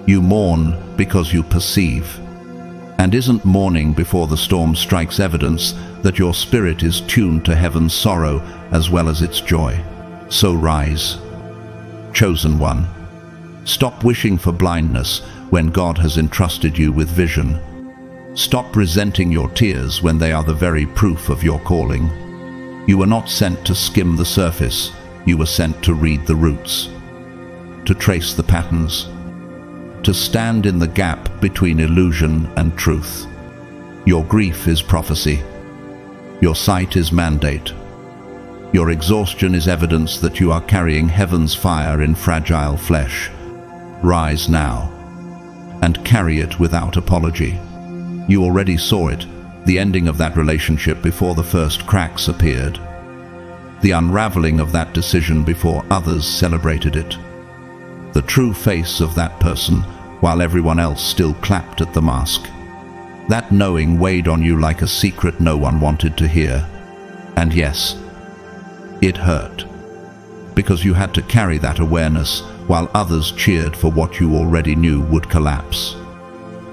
You mourn because you perceive. And isn't mourning before the storm strikes evidence that your spirit is tuned to heaven's sorrow as well as its joy? So rise, chosen one. Stop wishing for blindness when God has entrusted you with vision. Stop resenting your tears when they are the very proof of your calling. You were not sent to skim the surface, you were sent to read the roots, to trace the patterns, to stand in the gap between illusion and truth. Your grief is prophecy. Your sight is mandate. Your exhaustion is evidence that you are carrying heaven's fire in fragile flesh. Rise now, and carry it without apology. You already saw it, the ending of that relationship before the first cracks appeared. The unraveling of that decision before others celebrated it. The true face of that person while everyone else still clapped at the mask. That knowing weighed on you like a secret no one wanted to hear. And yes, it hurt, because you had to carry that awareness while others cheered for what you already knew would collapse.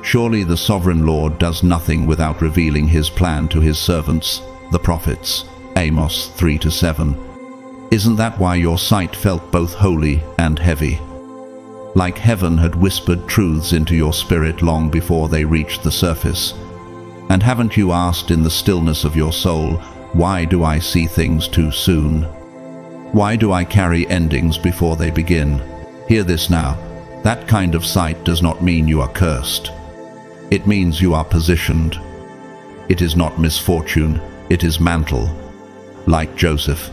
Surely the sovereign Lord does nothing without revealing his plan to his servants, the prophets. Amos 3-7. Isn't that why your sight felt both holy and heavy? Like heaven had whispered truths into your spirit long before they reached the surface. And haven't you asked in the stillness of your soul, why do I see things too soon? Why do I carry endings before they begin? Hear this now. That kind of sight does not mean you are cursed. It means you are positioned. It is not misfortune, it is mantle. Like Joseph,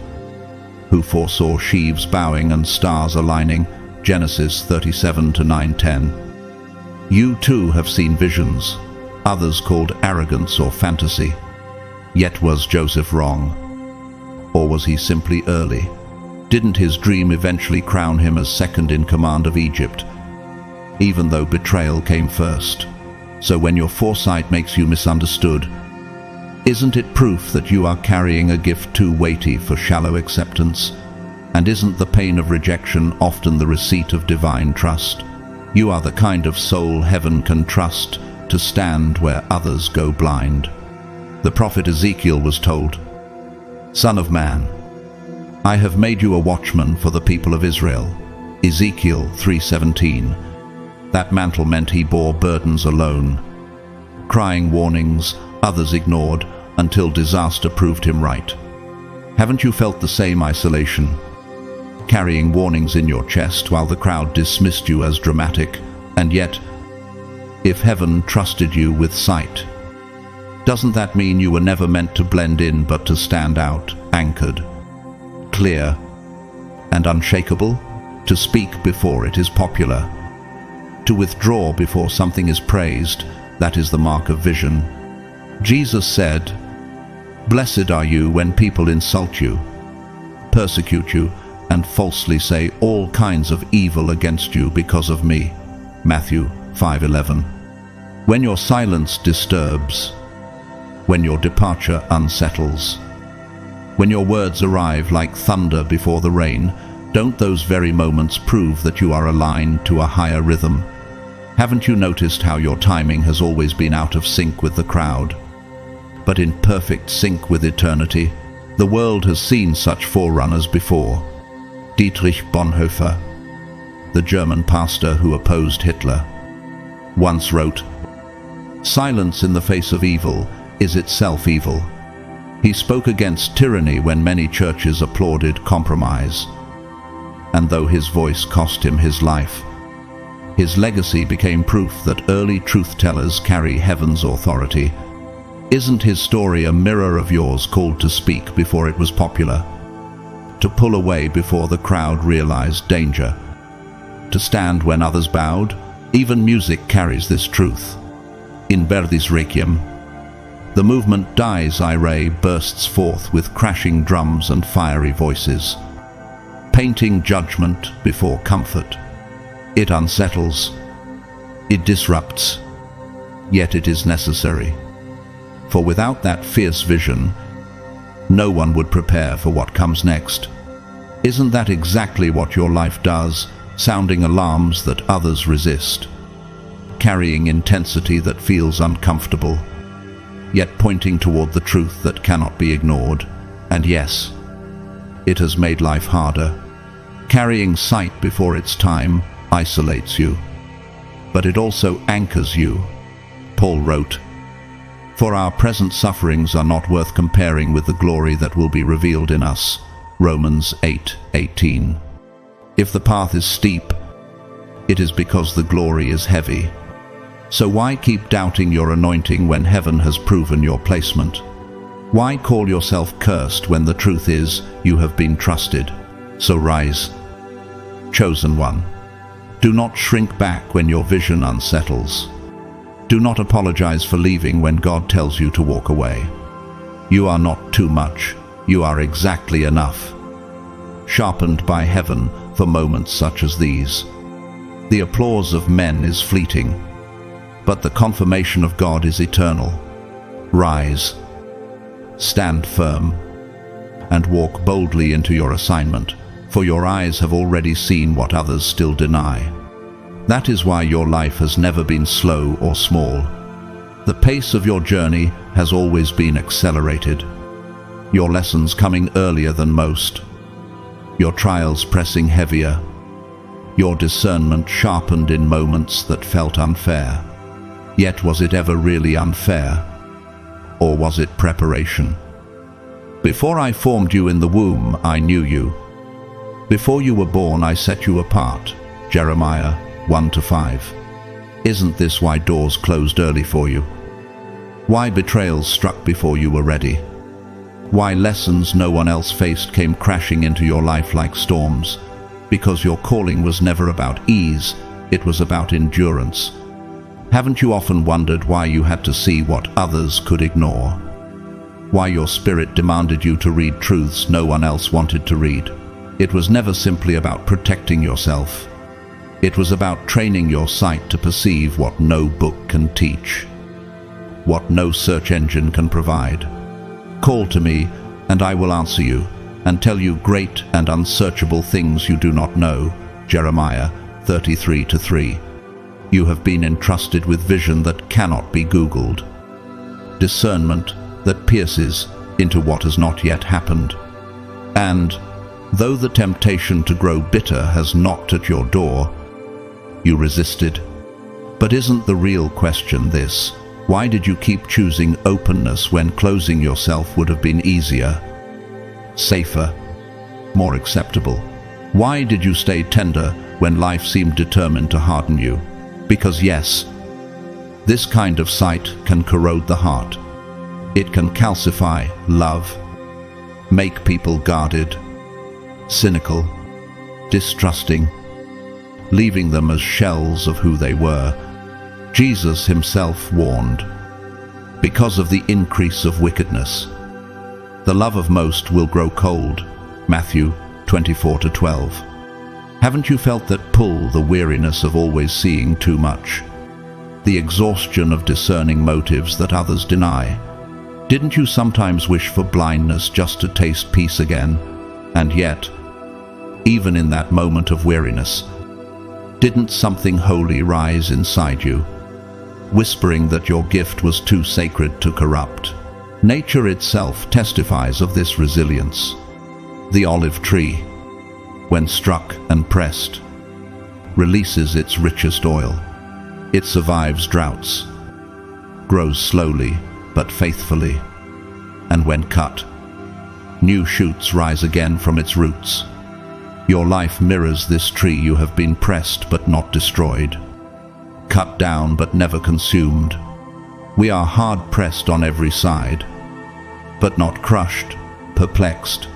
who foresaw sheaves bowing and stars aligning, Genesis 37-9-10. You too have seen visions, others called arrogance or fantasy. Yet was Joseph wrong? Or was he simply early? Didn't his dream eventually crown him as second in command of Egypt, even though betrayal came first? So when your foresight makes you misunderstood, isn't it proof that you are carrying a gift too weighty for shallow acceptance? And isn't the pain of rejection often the receipt of divine trust? You are the kind of soul heaven can trust to stand where others go blind. The prophet Ezekiel was told, "Son of man, I have made you a watchman for the people of Israel." Ezekiel 3:17. That mantle meant he bore burdens alone, crying warnings others ignored until disaster proved him right. Haven't you felt the same isolation? Carrying warnings in your chest while the crowd dismissed you as dramatic, and yet, if heaven trusted you with sight, doesn't that mean you were never meant to blend in but to stand out, anchored, clear, and unshakable? To speak before it is popular, to withdraw before something is praised, that is the mark of vision. Jesus said, "Blessed are you when people insult you, persecute you, and falsely say all kinds of evil against you because of me." Matthew 5:11. When your silence disturbs, when your departure unsettles, when your words arrive like thunder before the rain, don't those very moments prove that you are aligned to a higher rhythm? Haven't you noticed how your timing has always been out of sync with the crowd, but in perfect sync with eternity? The world has seen such forerunners before. Dietrich Bonhoeffer, the German pastor who opposed Hitler, once wrote, "Silence in the face of evil is itself evil." He spoke against tyranny when many churches applauded compromise. And though his voice cost him his life, his legacy became proof that early truth-tellers carry heaven's authority. Isn't his story a mirror of yours, called to speak before it was popular, to pull away before the crowd realized danger, to stand when others bowed? Even music carries this truth. In Verdi's Requiem, the movement Dies Irae bursts forth with crashing drums and fiery voices, painting judgment before comfort. It unsettles, it disrupts, yet it is necessary. For without that fierce vision, no one would prepare for what comes next. Isn't that exactly what your life does, sounding alarms that others resist, carrying intensity that feels uncomfortable, yet pointing toward the truth that cannot be ignored? And yes, it has made life harder. Carrying sight before its time isolates you, but it also anchors you. Paul wrote, "For our present sufferings are not worth comparing with the glory that will be revealed in us." Romans 8:18. If the path is steep, it is because the glory is heavy. So why keep doubting your anointing when heaven has proven your placement? Why call yourself cursed when the truth is you have been trusted? So rise, chosen one. Do not shrink back when your vision unsettles. Do not apologize for leaving when God tells you to walk away. You are not too much. You are exactly enough, sharpened by heaven for moments such as these. The applause of men is fleeting, but the confirmation of God is eternal. Rise, stand firm, and walk boldly into your assignment, for your eyes have already seen what others still deny. That is why your life has never been slow or small. The pace of your journey has always been accelerated, your lessons coming earlier than most, your trials pressing heavier, your discernment sharpened in moments that felt unfair. Yet was it ever really unfair? Or was it preparation? Before I formed you in the womb, I knew you. Before you were born, I set you apart. Jeremiah 1-5. Isn't this why doors closed early for you? Why betrayals struck before you were ready? Why lessons no one else faced came crashing into your life like storms? Because your calling was never about ease, it was about endurance. Haven't you often wondered why you had to see what others could ignore? Why your spirit demanded you to read truths no one else wanted to read? It was never simply about protecting yourself. It was about training your sight to perceive what no book can teach, what no search engine can provide. Call to me, and I will answer you, and tell you great and unsearchable things you do not know. Jeremiah 33:3. You have been entrusted with vision that cannot be Googled, discernment that pierces into what has not yet happened. And though the temptation to grow bitter has knocked at your door, you resisted. But isn't the real question this? Why did you keep choosing openness when closing yourself would have been easier, safer, more acceptable? Why did you stay tender when life seemed determined to harden you? Because yes, this kind of sight can corrode the heart. It can calcify love, make people guarded, cynical, distrusting, leaving them as shells of who they were. Jesus himself warned, because of the increase of wickedness, the love of most will grow cold. Matthew 24:12. Haven't you felt that pull, the weariness of always seeing too much, the exhaustion of discerning motives that others deny? Didn't you sometimes wish for blindness just to taste peace again? And yet, even in that moment of weariness, Didn't something holy rise inside you, whispering that your gift was too sacred to corrupt? Nature itself testifies of this resilience. The olive tree, when struck and pressed, releases its richest oil. It survives droughts, grows slowly but faithfully, and when cut, new shoots rise again from its roots. Your life mirrors this tree. You have been pressed but not destroyed, cut down but never consumed. We are hard pressed on every side, but not crushed, perplexed,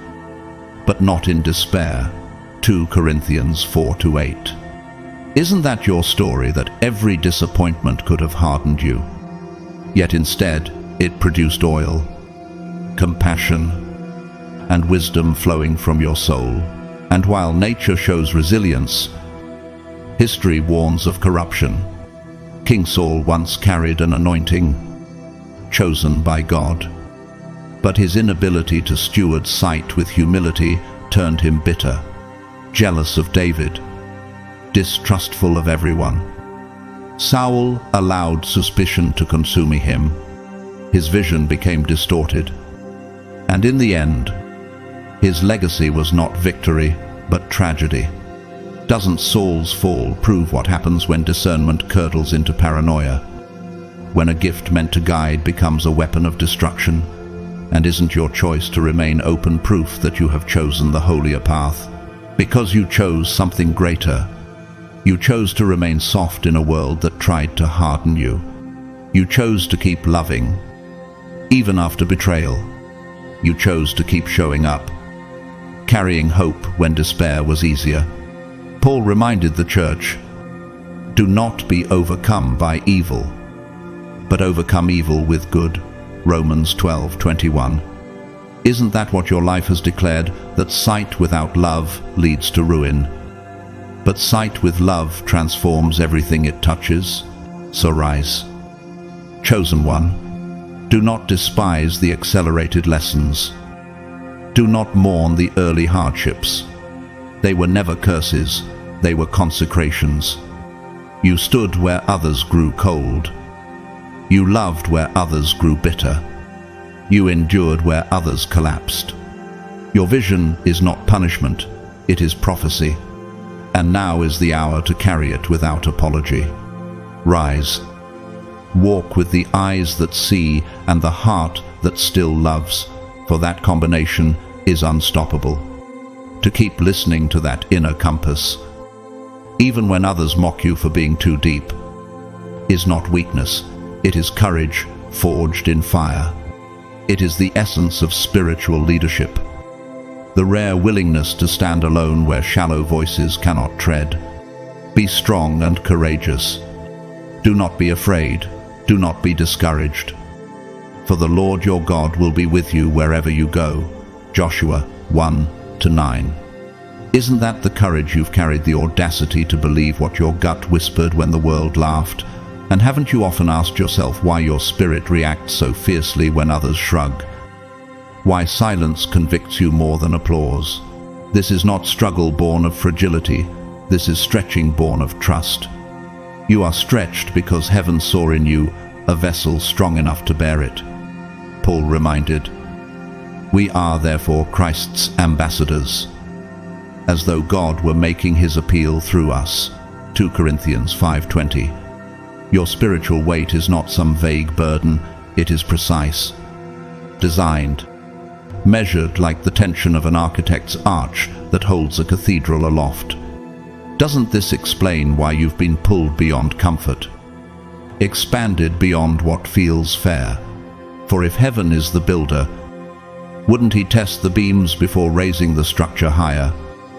but not in despair. 2 Corinthians 4-8. Isn't that your story, that every disappointment could have hardened you, yet instead it produced oil, compassion, and wisdom flowing from your soul? And while nature shows resilience, history warns of corruption. King Saul once carried an anointing, chosen by God, but his inability to steward sight with humility turned him bitter, jealous of David, distrustful of everyone. Saul allowed suspicion to consume him. His vision became distorted, and in the end, his legacy was not victory, but tragedy. Doesn't Saul's fall prove what happens when discernment curdles into paranoia? When a gift meant to guide becomes a weapon of destruction? And isn't your choice to remain open proof that you have chosen the holier path? Because you chose something greater. You chose to remain soft in a world that tried to harden you. You chose to keep loving, even after betrayal. You chose to keep showing up, carrying hope when despair was easier. Paul reminded the church, do not be overcome by evil, but overcome evil with good. Romans 12:21. Isn't that what your life has declared? That sight without love leads to ruin, but sight with love transforms everything it touches. So rise. Chosen one, do not despise the accelerated lessons. Do not mourn the early hardships. They were never curses, they were consecrations. You stood where others grew cold. You loved where others grew bitter. You endured where others collapsed. Your vision is not punishment, it is prophecy. And now is the hour to carry it without apology. Rise. Walk with the eyes that see and the heart that still loves, for that combination is unstoppable. To keep listening to that inner compass, even when others mock you for being too deep, is not weakness. It is courage forged in fire. It is the essence of spiritual leadership, the rare willingness to stand alone where shallow voices cannot tread. Be strong and courageous. Do not be afraid. Do not be discouraged. For the Lord your God will be with you wherever you go. Joshua 1-9. Isn't that the courage you've carried, the audacity to believe what your gut whispered when the world laughed? And haven't you often asked yourself why your spirit reacts so fiercely when others shrug? Why silence convicts you more than applause? This is not struggle born of fragility. This is stretching born of trust. You are stretched because heaven saw in you a vessel strong enough to bear it. Paul reminded, we are therefore Christ's ambassadors, as though God were making his appeal through us. 2 Corinthians 5:20. Your spiritual weight is not some vague burden, it is precise, designed, measured like the tension of an architect's arch that holds a cathedral aloft. Doesn't this explain why you've been pulled beyond comfort, expanded beyond what feels fair? For if heaven is the builder, wouldn't he test the beams before raising the structure higher?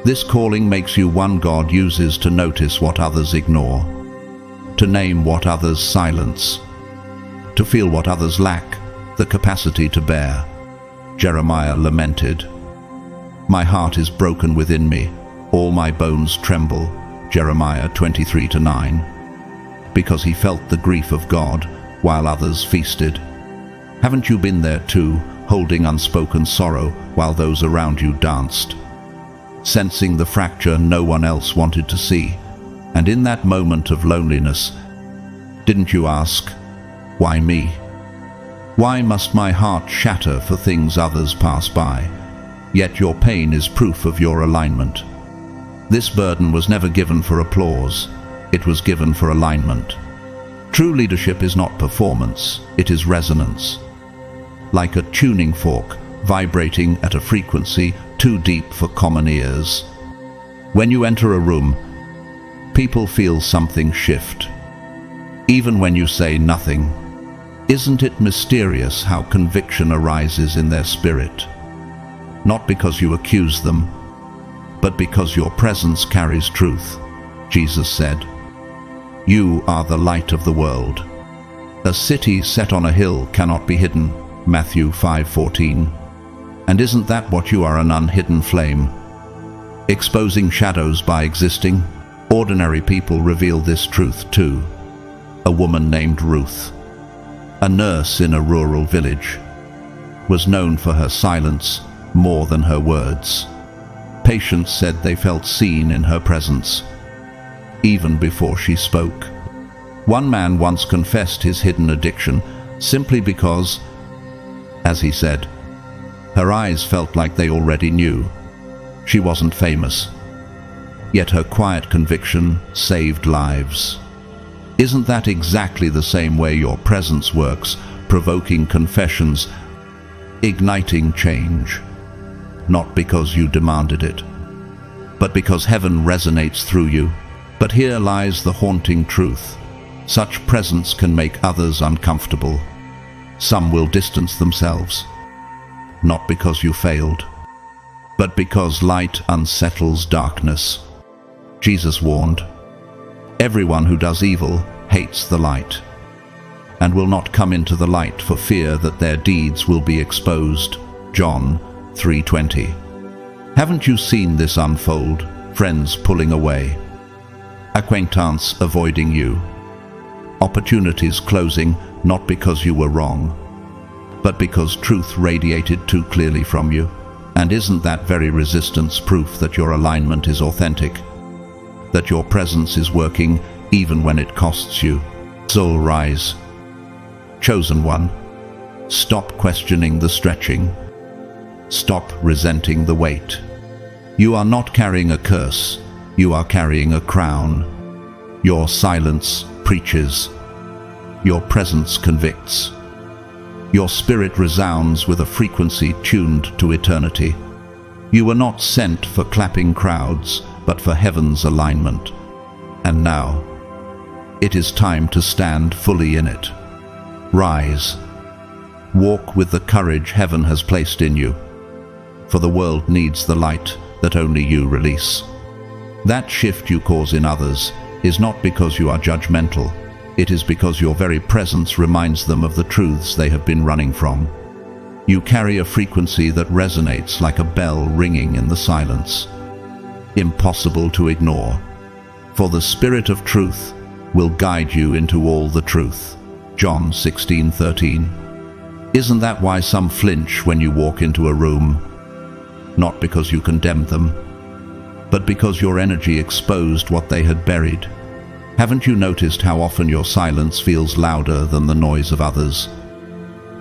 This calling makes you one God uses to notice what others ignore, to name what others silence, to feel what others lack the capacity to bear. Jeremiah lamented, my heart is broken within me, all my bones tremble. Jeremiah 23-9. Because he felt the grief of God while others feasted. Haven't you been there too, holding unspoken sorrow while those around you danced? Sensing the fracture no one else wanted to see, And in that moment of loneliness, didn't you ask, why me? Why must my heart shatter for things others pass by? Yet your pain is proof of your alignment. This burden was never given for applause. It was given for alignment. True leadership is not performance, it is resonance. Like a tuning fork, vibrating at a frequency too deep for common ears. When you enter a room, people feel something shift. Even when you say nothing, isn't it mysterious how conviction arises in their spirit? Not because you accuse them, but because your presence carries truth. Jesus said, "You are the light of the world. A city set on a hill cannot be hidden." Matthew 5:14. And isn't that what you are, an unhidden flame? Exposing shadows by existing, ordinary people reveal this truth too. A woman named Ruth, a nurse in a rural village, was known for her silence more than her words. Patients said they felt seen in her presence, even before she spoke. One man once confessed his hidden addiction simply because, as he said, her eyes felt like they already knew. She wasn't famous, yet her quiet conviction saved lives. Isn't that exactly the same way your presence works, provoking confessions, igniting change? Not because you demanded it, but because heaven resonates through you. But here lies the haunting truth. Such presence can make others uncomfortable. Some will distance themselves, not because you failed, but because light unsettles darkness. Jesus warned, "Everyone who does evil hates the light, and will not come into the light for fear that their deeds will be exposed." John 3:20. Haven't you seen this unfold? Friends pulling away, acquaintance avoiding you, opportunities closing, not because you were wrong, but because truth radiated too clearly from you. And isn't that very resistance proof that your alignment is authentic? That your presence is working even when it costs you? Soul rise. Chosen one, stop questioning the stretching. Stop resenting the weight. You are not carrying a curse, you are carrying a crown. Your silence preaches. Your presence convicts. Your spirit resounds with a frequency tuned to eternity. You were not sent for clapping crowds, but for heaven's alignment. And now, it is time to stand fully in it. Rise. Walk with the courage heaven has placed in you, for the world needs the light that only you release. That shift you cause in others is not because you are judgmental. It is because your very presence reminds them of the truths they have been running from. You carry a frequency that resonates like a bell ringing in the silence. Impossible to ignore, for the Spirit of truth will guide you into all the truth. John 16:13. Isn't that why some flinch when you walk into a room? Not because you condemned them, but because your energy exposed what they had buried. Haven't you noticed how often your silence feels louder than the noise of others?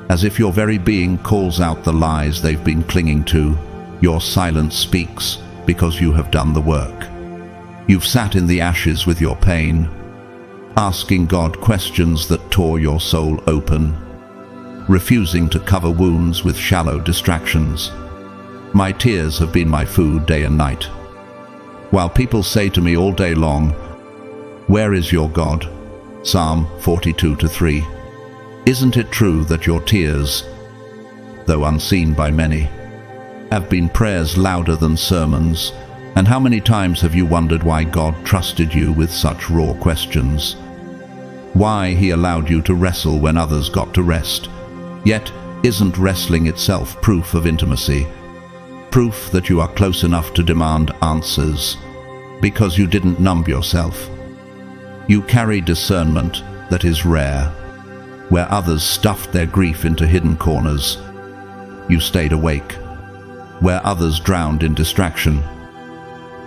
As if your very being calls out the lies they've been clinging to. Your silence speaks because you have done the work. You've sat in the ashes with your pain, asking God questions that tore your soul open, refusing to cover wounds with shallow distractions. My tears have been my food day and night. While people say to me all day long, "Where is your God?" Psalm 42:3. Isn't it true that your tears, though unseen by many, have been prayers louder than sermons? And how many times have you wondered why God trusted you with such raw questions? Why He allowed you to wrestle when others got to rest? Yet, isn't wrestling itself proof of intimacy? Proof that you are close enough to demand answers, because you didn't numb yourself. You carry discernment that is rare. Where others stuffed their grief into hidden corners, you stayed awake. Where others drowned in distraction,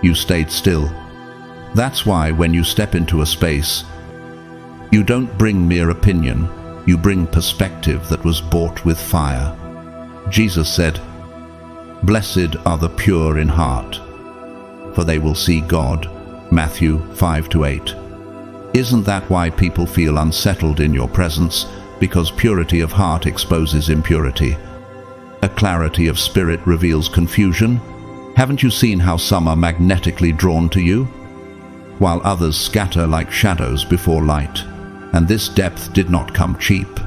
you stayed still. That's why when you step into a space, you don't bring mere opinion, you bring perspective that was bought with fire. Jesus said, "Blessed are the pure in heart, for they will see God." Matthew 5-8. Isn't that why people feel unsettled in your presence? Because purity of heart exposes impurity. A clarity of spirit reveals confusion. Haven't you seen how some are magnetically drawn to you, while others scatter like shadows before light? And this depth did not come cheap.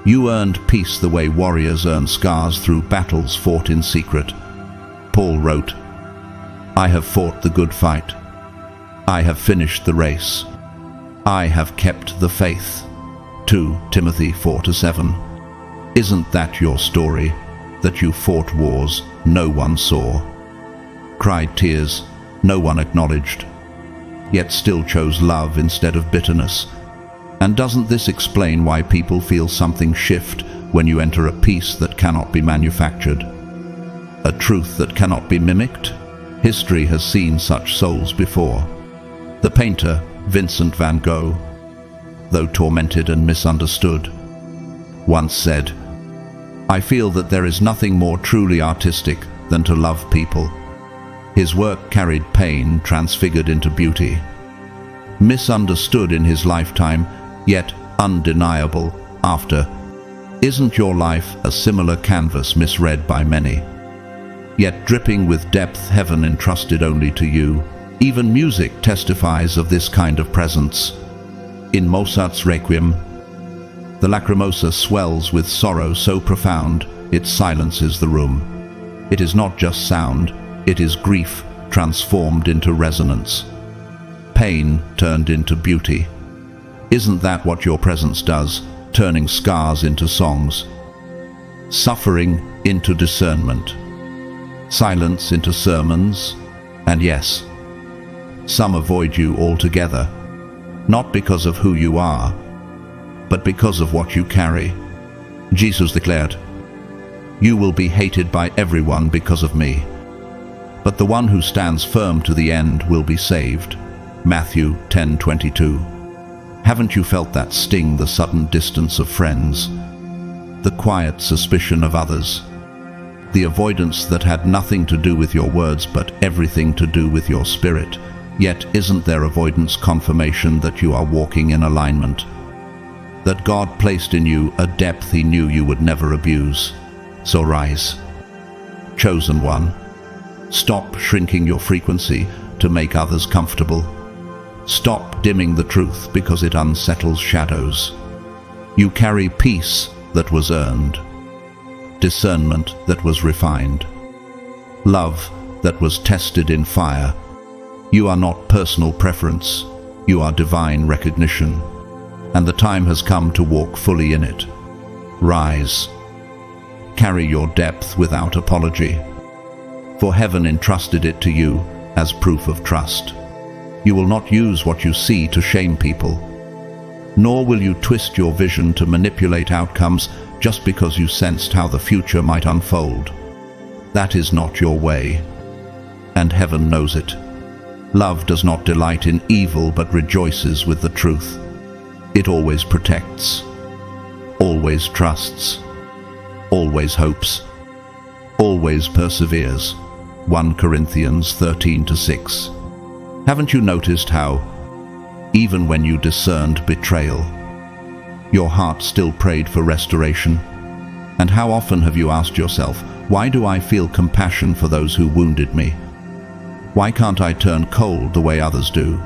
You earned peace the way warriors earn scars through battles fought in secret. Paul wrote, "I have fought the good fight. I have finished the race. I have kept the faith." 2 Timothy 4-7. Isn't that your story, that you fought wars no one saw, cried tears no one acknowledged, yet still chose love instead of bitterness? And doesn't this explain why people feel something shift when you enter a peace that cannot be manufactured, a truth that cannot be mimicked? History has seen such souls before. The painter Vincent van Gogh, though tormented and misunderstood, once said, "I feel that there is nothing more truly artistic than to love people." His work carried pain transfigured into beauty. Misunderstood in his lifetime, yet undeniable after. Isn't your life a similar canvas misread by many, yet dripping with depth heaven entrusted only to you? Even music testifies of this kind of presence. In Mozart's Requiem, the lacrimosa swells with sorrow so profound it silences the room. It is not just sound, it is grief transformed into resonance, pain turned into beauty. Isn't that what your presence does, turning scars into songs, suffering into discernment, silence into sermons? And yes, some avoid you altogether, not because of who you are, but because of what you carry. Jesus declared, "You will be hated by everyone because of me, but the one who stands firm to the end will be saved." Matthew 10:22. Haven't you felt that sting, the sudden distance of friends, the quiet suspicion of others, the avoidance that had nothing to do with your words but everything to do with your spirit? Yet isn't their avoidance confirmation that you are walking in alignment, that God placed in you a depth He knew you would never abuse? So rise, chosen one. Stop shrinking your frequency to make others comfortable. Stop dimming the truth because it unsettles shadows. You carry peace that was earned, discernment that was refined, love that was tested in fire. You are not personal preference, you are divine recognition, and the time has come to walk fully in it. Rise. Carry your depth without apology, for heaven entrusted it to you as proof of trust. You will not use what you see to shame people, nor will you twist your vision to manipulate outcomes just because you sensed how the future might unfold. That is not your way, and heaven knows it. Love does not delight in evil but rejoices with the truth. It always protects, always trusts, always hopes, always perseveres. 1 Corinthians 13-6. Haven't you noticed how, even when you discerned betrayal, your heart still prayed for restoration? And how often have you asked yourself, why do I feel compassion for those who wounded me? Why can't I turn cold the way others do?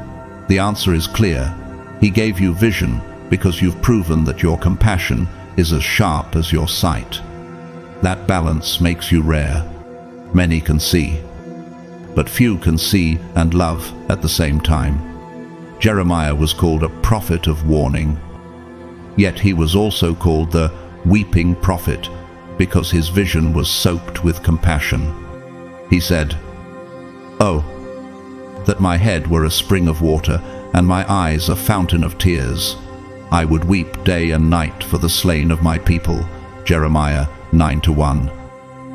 The answer is clear. He gave you vision because you've proven that your compassion is as sharp as your sight. That balance makes you rare. Many can see, but few can see and love at the same time. Jeremiah was called a prophet of warning, yet he was also called the weeping prophet because his vision was soaked with compassion. He said, "Oh, that my head were a spring of water and my eyes a fountain of tears. I would weep day and night for the slain of my people." Jeremiah 9-1.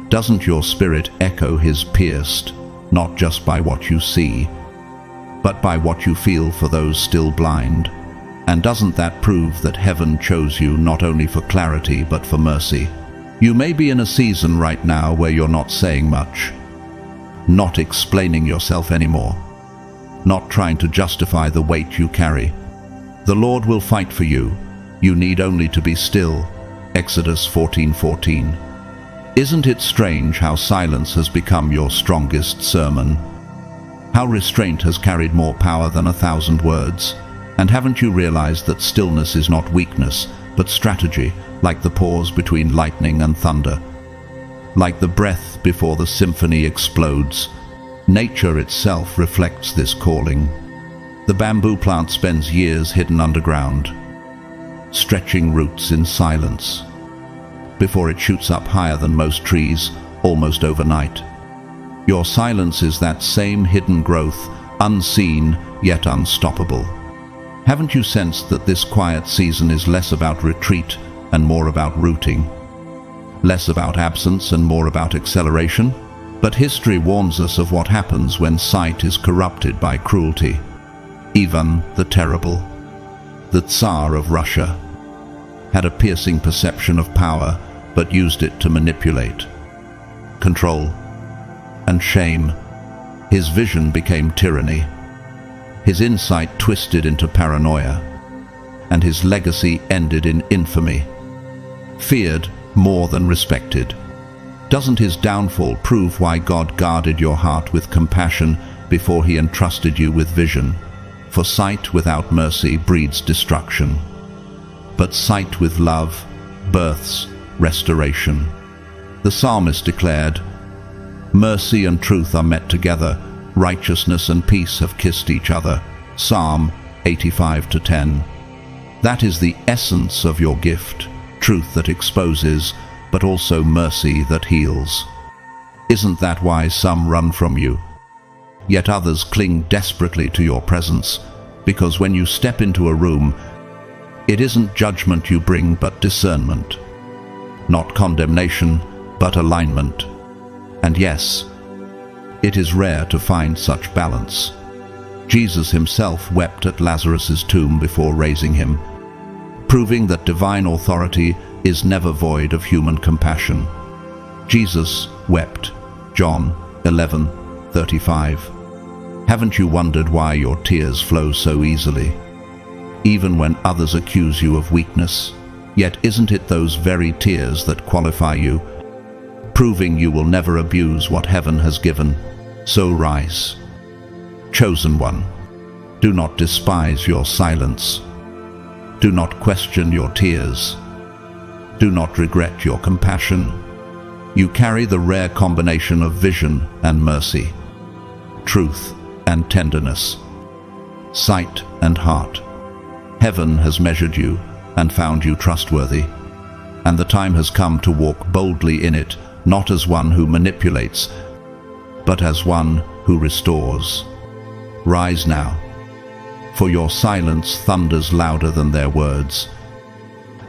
Doesn't your spirit echo his pierced, not just by what you see, but by what you feel for those still blind. And doesn't that prove that heaven chose you not only for clarity but for mercy? You may be in a season right now where you're not saying much, not explaining yourself anymore, not trying to justify the weight you carry. The Lord will fight for you. You need only to be still. Exodus 14:14. Isn't it strange how silence has become your strongest sermon? How restraint has carried more power than 1,000 words? And haven't you realized that stillness is not weakness, but strategy, like the pause between lightning and thunder? Like the breath before the symphony explodes. Nature itself reflects this calling. The bamboo plant spends years hidden underground, stretching roots in silence, before it shoots up higher than most trees, almost overnight. Your silence is that same hidden growth, unseen yet unstoppable. Haven't you sensed that this quiet season is less about retreat and more about rooting? Less about absence and more about acceleration? But history warns us of what happens when sight is corrupted by cruelty. Ivan the Terrible, the Tsar of Russia, had a piercing perception of power but used it to manipulate, control, and shame. His vision became tyranny. His insight twisted into paranoia, and his legacy ended in infamy. Feared more than respected. Doesn't his downfall prove why God guarded your heart with compassion before he entrusted you with vision? For sight without mercy breeds destruction, but sight with love births restoration. The psalmist declared, "Mercy and truth are met together, righteousness and peace have kissed each other." Psalm 85:10. That is the essence of your gift, truth that exposes, but also mercy that heals. Isn't that why some run from you, yet others cling desperately to your presence? Because when you step into a room, it isn't judgment you bring, but discernment. Not condemnation, but alignment. And yes, it is rare to find such balance. Jesus himself wept at Lazarus's tomb before raising him, proving that divine authority is never void of human compassion. Jesus wept. John 11:35. Haven't you wondered why your tears flow so easily, even when others accuse you of weakness? Yet isn't it those very tears that qualify you, proving you will never abuse what heaven has given? So rise. Chosen one, do not despise your silence. Do not question your tears. Do not regret your compassion. You carry the rare combination of vision and mercy, truth and tenderness, sight and heart. Heaven has measured you and found you trustworthy, and the time has come to walk boldly in it, not as one who manipulates, but as one who restores. Rise now, for your silence thunders louder than their words,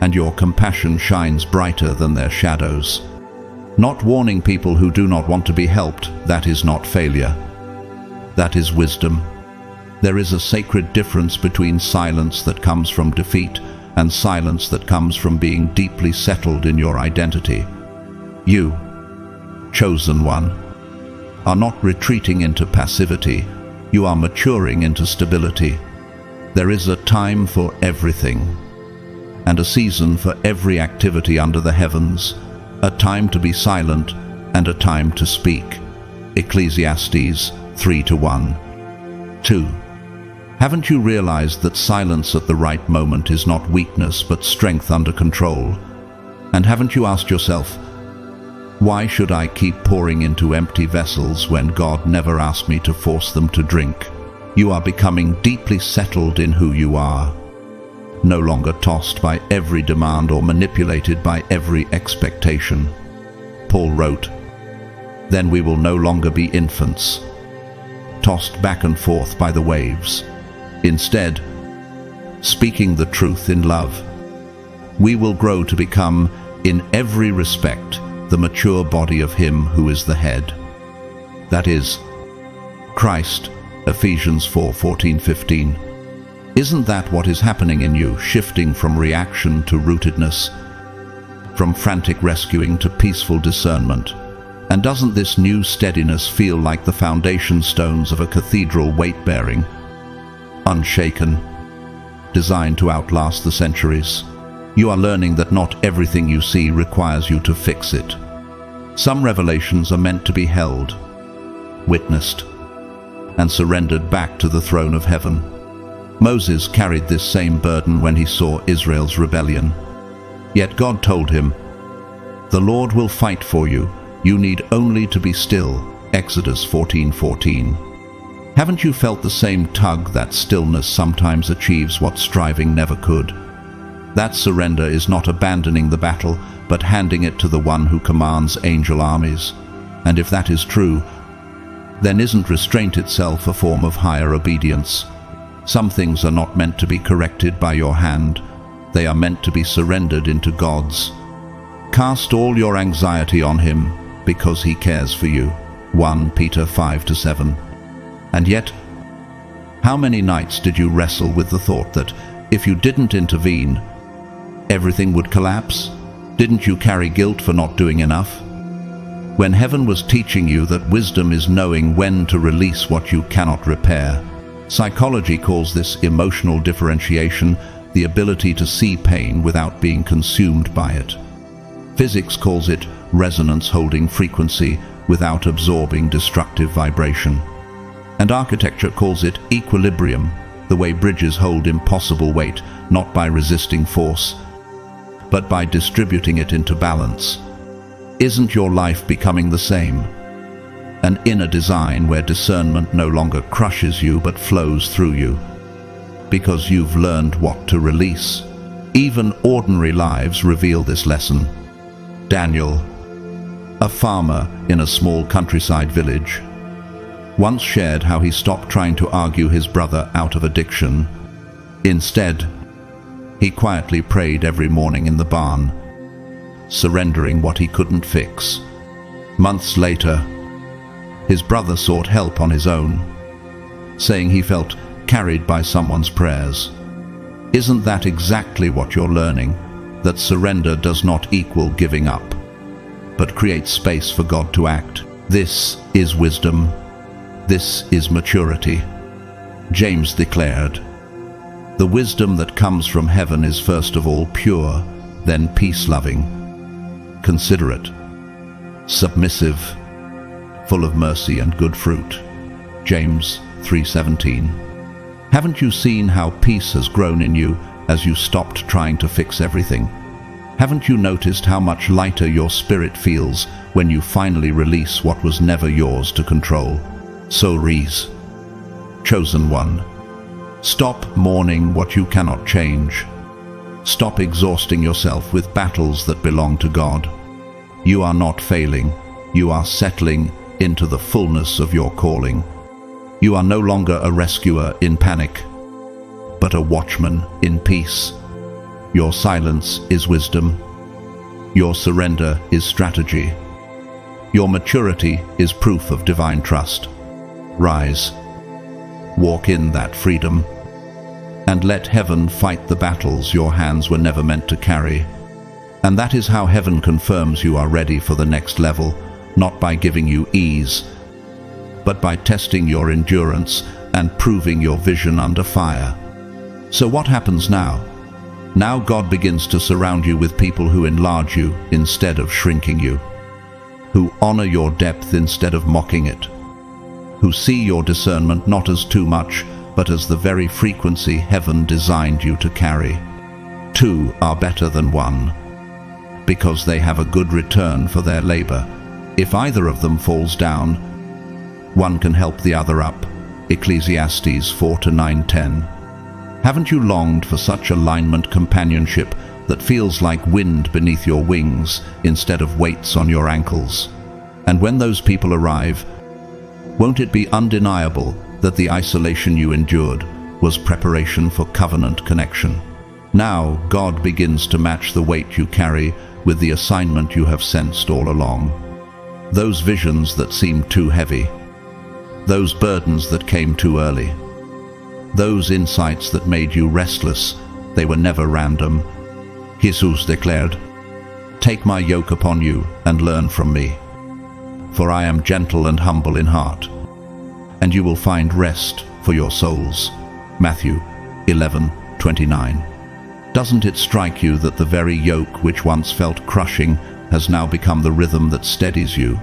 and your compassion shines brighter than their shadows. Not warning people who do not want to be helped, that is not failure. That is wisdom. There is a sacred difference between silence that comes from defeat and silence that comes from being deeply settled in your identity. You, chosen one, are not retreating into passivity. You are maturing into stability. There is a time for everything, and a season for every activity under the heavens, a time to be silent and a time to speak. Ecclesiastes 3:1. 2. Haven't you realized that silence at the right moment is not weakness but strength under control? And haven't you asked yourself, why should I keep pouring into empty vessels when God never asked me to force them to drink? You are becoming deeply settled in who you are, no longer tossed by every demand or manipulated by every expectation. Paul wrote, "Then we will no longer be infants, tossed back and forth by the waves. Instead, speaking the truth in love, we will grow to become, in every respect, the mature body of Him who is the head. That is, Christ, Ephesians 4:14-15. Isn't that what is happening in you, shifting from reaction to rootedness, from frantic rescuing to peaceful discernment? And doesn't this new steadiness feel like the foundation stones of a cathedral weight-bearing, unshaken, designed to outlast the centuries? You are learning that not everything you see requires you to fix it. Some revelations are meant to be held, witnessed, and surrendered back to the throne of heaven. Moses carried this same burden when he saw Israel's rebellion. Yet God told him, "The Lord will fight for you. You need only to be still." Exodus 14:14. Haven't you felt the same tug that stillness sometimes achieves what striving never could? That surrender is not abandoning the battle, but handing it to the one who commands angel armies. And if that is true, then isn't restraint itself a form of higher obedience? Some things are not meant to be corrected by your hand. They are meant to be surrendered into God's. Cast all your anxiety on him, because he cares for you. 1 Peter 5-7. And yet, how many nights did you wrestle with the thought that if you didn't intervene, everything would collapse? Didn't you carry guilt for not doing enough? When heaven was teaching you that wisdom is knowing when to release what you cannot repair. Psychology calls this emotional differentiation, the ability to see pain without being consumed by it. Physics calls it resonance, holding frequency without absorbing destructive vibration. And architecture calls it equilibrium, the way bridges hold impossible weight, not by resisting force, but by distributing it into balance. Isn't your life becoming the same? An inner design where discernment no longer crushes you but flows through you, because you've learned what to release. Even ordinary lives reveal this lesson. Daniel, a farmer in a small countryside village, once shared how he stopped trying to argue his brother out of addiction. Instead, he quietly prayed every morning in the barn, surrendering what he couldn't fix. Months later, his brother sought help on his own, saying he felt carried by someone's prayers. Isn't that exactly what you're learning? That surrender does not equal giving up, but creates space for God to act. This is wisdom. This is maturity. James declared, "The wisdom that comes from heaven is first of all pure, then peace-loving, considerate, submissive, full of mercy and good fruit." James 3:17. Haven't you seen how peace has grown in you as you stopped trying to fix everything? Haven't you noticed how much lighter your spirit feels when you finally release what was never yours to control? So Rees, chosen one, stop mourning what you cannot change. Stop exhausting yourself with battles that belong to God. You are not failing. You are settling into the fullness of your calling. You are no longer a rescuer in panic, but a watchman in peace. Your silence is wisdom. Your surrender is strategy. Your maturity is proof of divine trust. Rise, walk in that freedom, and let heaven fight the battles your hands were never meant to carry. And that is how heaven confirms you are ready for the next level, not by giving you ease, but by testing your endurance and proving your vision under fire. So what happens now? Now God begins to surround you with people who enlarge you instead of shrinking you, who honor your depth instead of mocking it, who see your discernment not as too much, but as the very frequency heaven designed you to carry. Two are better than one, because they have a good return for their labor. If either of them falls down, one can help the other up. Ecclesiastes 4:9-10. Haven't you longed for such alignment companionship that feels like wind beneath your wings instead of weights on your ankles? And when those people arrive, won't it be undeniable that the isolation you endured was preparation for covenant connection? Now God begins to match the weight you carry with the assignment you have sensed all along. Those visions that seem too heavy, those burdens that came too early, those insights that made you restless, they were never random. Jesus declared, "Take my yoke upon you and learn from me, for I am gentle and humble in heart, and you will find rest for your souls." Matthew 11:29. Doesn't it strike you that the very yoke which once felt crushing has now become the rhythm that steadies you?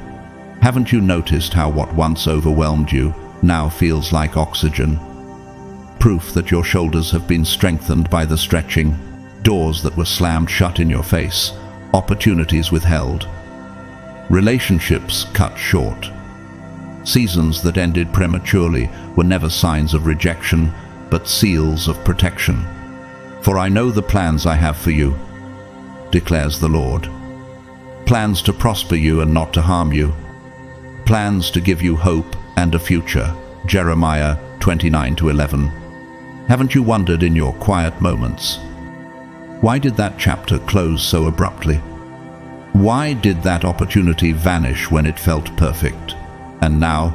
Haven't you noticed how what once overwhelmed you now feels like oxygen? Proof that your shoulders have been strengthened by the stretching, doors that were slammed shut in your face, opportunities withheld, relationships cut short. Seasons that ended prematurely were never signs of rejection, but seals of protection. "For I know the plans I have for you," declares the Lord. Plans to prosper you and not to harm you. Plans to give you hope and a future. Jeremiah 29:11. Haven't you wondered in your quiet moments, why did that chapter close so abruptly? Why did that opportunity vanish when it felt perfect? And now,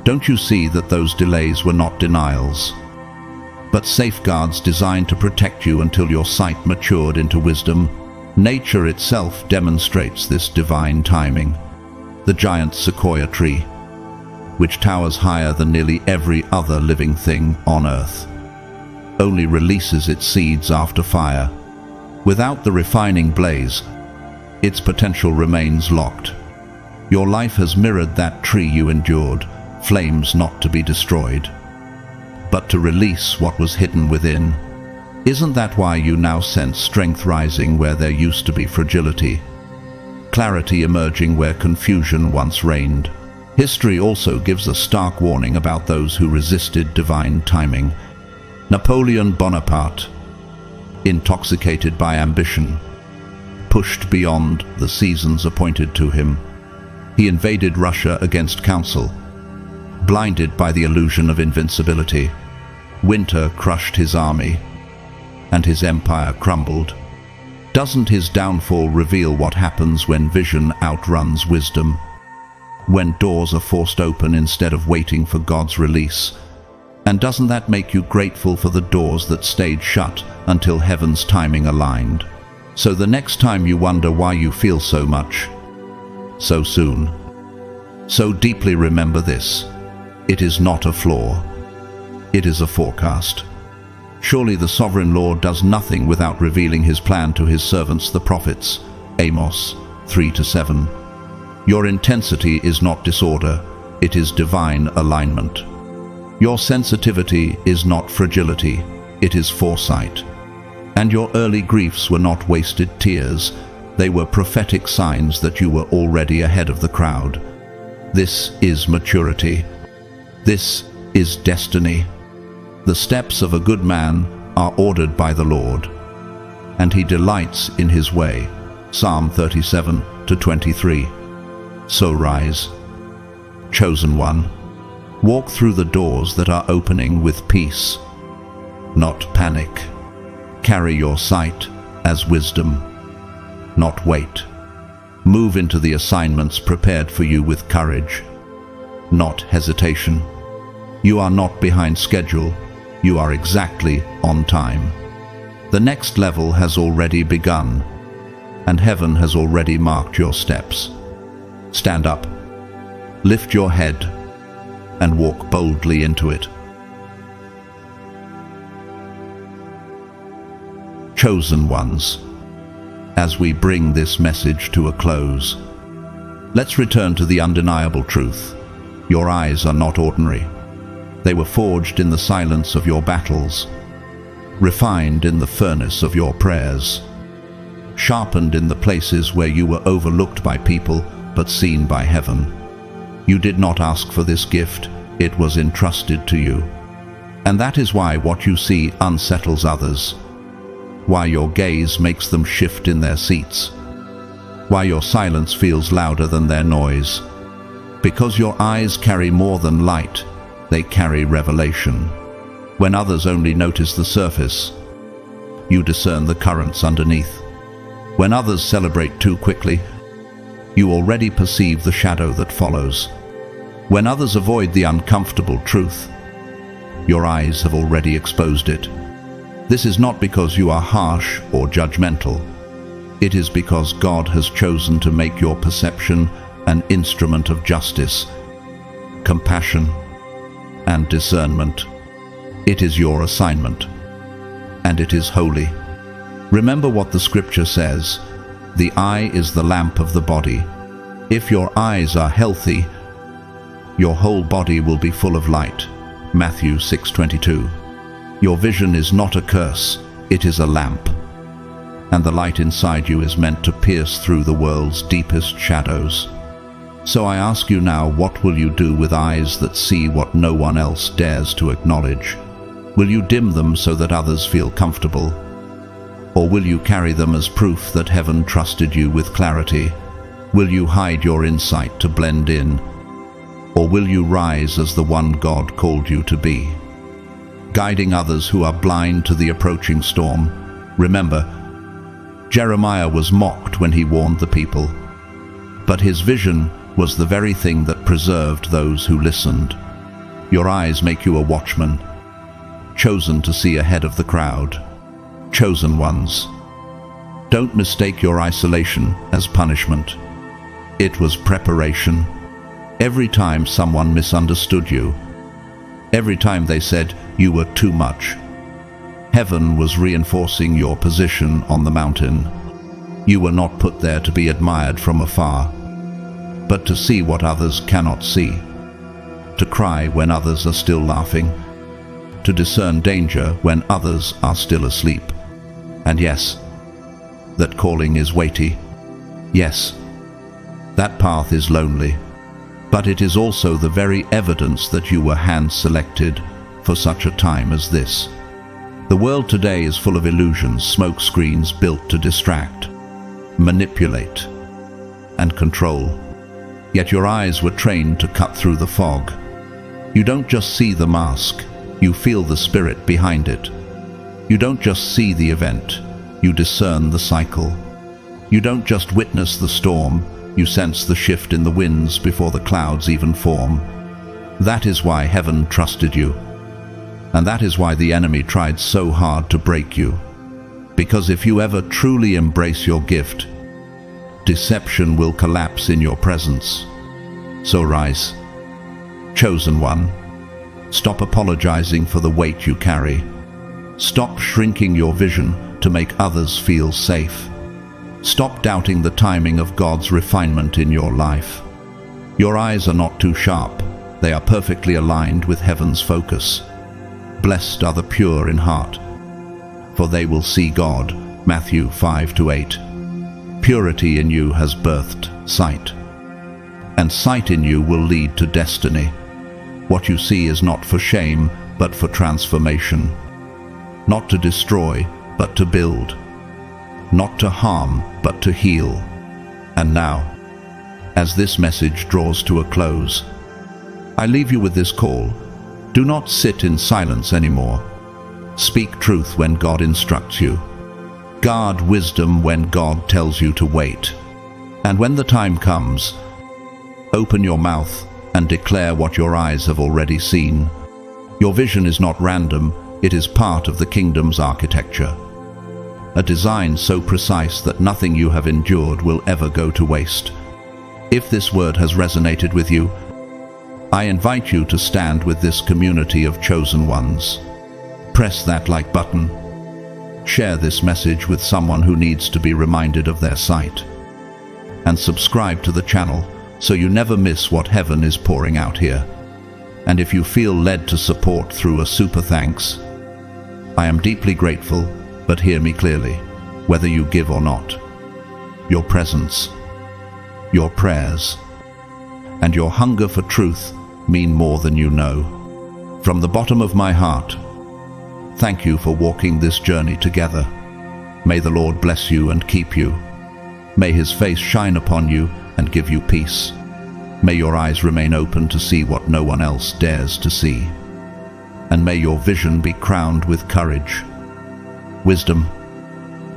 don't you see that those delays were not denials, but safeguards designed to protect you until your sight matured into wisdom? Nature itself demonstrates this divine timing. The giant sequoia tree, which towers higher than nearly every other living thing on earth, only releases its seeds after fire. Without the refining blaze, its potential remains locked. Your life has mirrored that tree you endured, flames not to be destroyed, but to release what was hidden within. Isn't that why you now sense strength rising where there used to be fragility, clarity emerging where confusion once reigned? History also gives a stark warning about those who resisted divine timing. Napoleon Bonaparte, intoxicated by ambition, pushed beyond the seasons appointed to him. He invaded Russia against counsel, blinded by the illusion of invincibility. Winter crushed his army, and his empire crumbled. Doesn't his downfall reveal what happens when vision outruns wisdom? When doors are forced open instead of waiting for God's release? And doesn't that make you grateful for the doors that stayed shut until heaven's timing aligned? So the next time you wonder why you feel so much, so soon, so deeply, remember this: it is not a flaw, it is a forecast. Surely the sovereign Lord does nothing without revealing his plan to his servants the prophets. Amos 3-7. Your intensity is not disorder, it is divine alignment. Your sensitivity is not fragility, it is foresight. And your early griefs were not wasted tears, they were prophetic signs that you were already ahead of the crowd. This is maturity. This is destiny. The steps of a good man are ordered by the Lord, and he delights in his way. Psalm 37-23. So rise, chosen one. Walk through the doors that are opening with peace, not panic. Carry your sight as wisdom, not weight. Move into the assignments prepared for you with courage, not hesitation. You are not behind schedule, you are exactly on time. The next level has already begun, and heaven has already marked your steps. Stand up, lift your head, and walk boldly into it. Chosen ones, as we bring this message to a close, let's return to the undeniable truth. Your eyes are not ordinary. They were forged in the silence of your battles, refined in the furnace of your prayers, sharpened in the places where you were overlooked by people but seen by heaven. You did not ask for this gift, it was entrusted to you. And that is why what you see unsettles others, why your gaze makes them shift in their seats, why your silence feels louder than their noise. Because your eyes carry more than light, they carry revelation. When others only notice the surface, you discern the currents underneath. When others celebrate too quickly, you already perceive the shadow that follows. When others avoid the uncomfortable truth, your eyes have already exposed it. This is not because you are harsh or judgmental. It is because God has chosen to make your perception an instrument of justice, compassion, and discernment. It is your assignment, and it is holy. Remember what the scripture says, "The eye is the lamp of the body." If your eyes are healthy, your whole body will be full of light. Matthew 6:22. Your vision is not a curse, it is a lamp. And the light inside you is meant to pierce through the world's deepest shadows. So I ask you now, what will you do with eyes that see what no one else dares to acknowledge? Will you dim them so that others feel comfortable? Or will you carry them as proof that heaven trusted you with clarity? Will you hide your insight to blend in? Or will you rise as the one God called you to be, guiding others who are blind to the approaching storm? Remember, Jeremiah was mocked when he warned the people, but his vision was the very thing that preserved those who listened. Your eyes make you a watchman, chosen to see ahead of the crowd, chosen ones. Don't mistake your isolation as punishment. It was preparation. Every time someone misunderstood you, every time they said you were too much, heaven was reinforcing your position on the mountain. You were not put there to be admired from afar, but to see what others cannot see, to cry when others are still laughing, to discern danger when others are still asleep. And yes, that calling is weighty. Yes, that path is lonely. But it is also the very evidence that you were hand-selected for such a time as this. The world today is full of illusions, smoke screens built to distract, manipulate, and control. Yet your eyes were trained to cut through the fog. You don't just see the mask, you feel the spirit behind it. You don't just see the event, you discern the cycle. You don't just witness the storm, you sense the shift in the winds before the clouds even form. That is why heaven trusted you. And that is why the enemy tried so hard to break you. Because if you ever truly embrace your gift, deception will collapse in your presence. So rise, chosen one. Stop apologizing for the weight you carry. Stop shrinking your vision to make others feel safe. Stop doubting the timing of God's refinement in your life. Your eyes are not too sharp. They are perfectly aligned with heaven's focus. Blessed are the pure in heart, for they will see God. Matthew 5-8. Purity in you has birthed sight, and sight in you will lead to destiny. What you see is not for shame, but for transformation. Not to destroy, but to build. Not to harm, but to heal. And now, as this message draws to a close, I leave you with this call. Do not sit in silence anymore. Speak truth when God instructs you. Guard wisdom when God tells you to wait. And when the time comes, open your mouth and declare what your eyes have already seen. Your vision is not random, it is part of the kingdom's architecture. A design so precise that nothing you have endured will ever go to waste. If this word has resonated with you, I invite you to stand with this community of chosen ones. Press that like button. Share this message with someone who needs to be reminded of their sight. And subscribe to the channel so you never miss what heaven is pouring out here. And if you feel led to support through a super thanks, I am deeply grateful. But hear me clearly, whether you give or not, your presence, your prayers, and your hunger for truth mean more than you know. From the bottom of my heart, thank you for walking this journey together. May the Lord bless you and keep you. May His face shine upon you and give you peace. May your eyes remain open to see what no one else dares to see. And may your vision be crowned with courage, wisdom,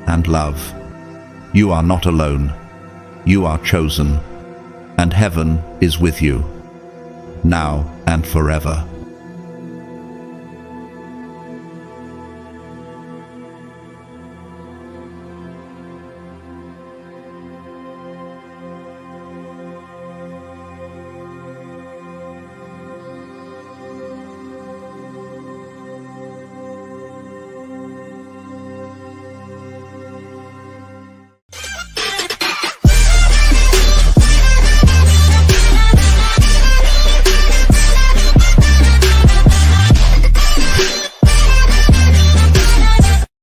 and love. You are not alone. You are chosen, and heaven is with you. now and forever.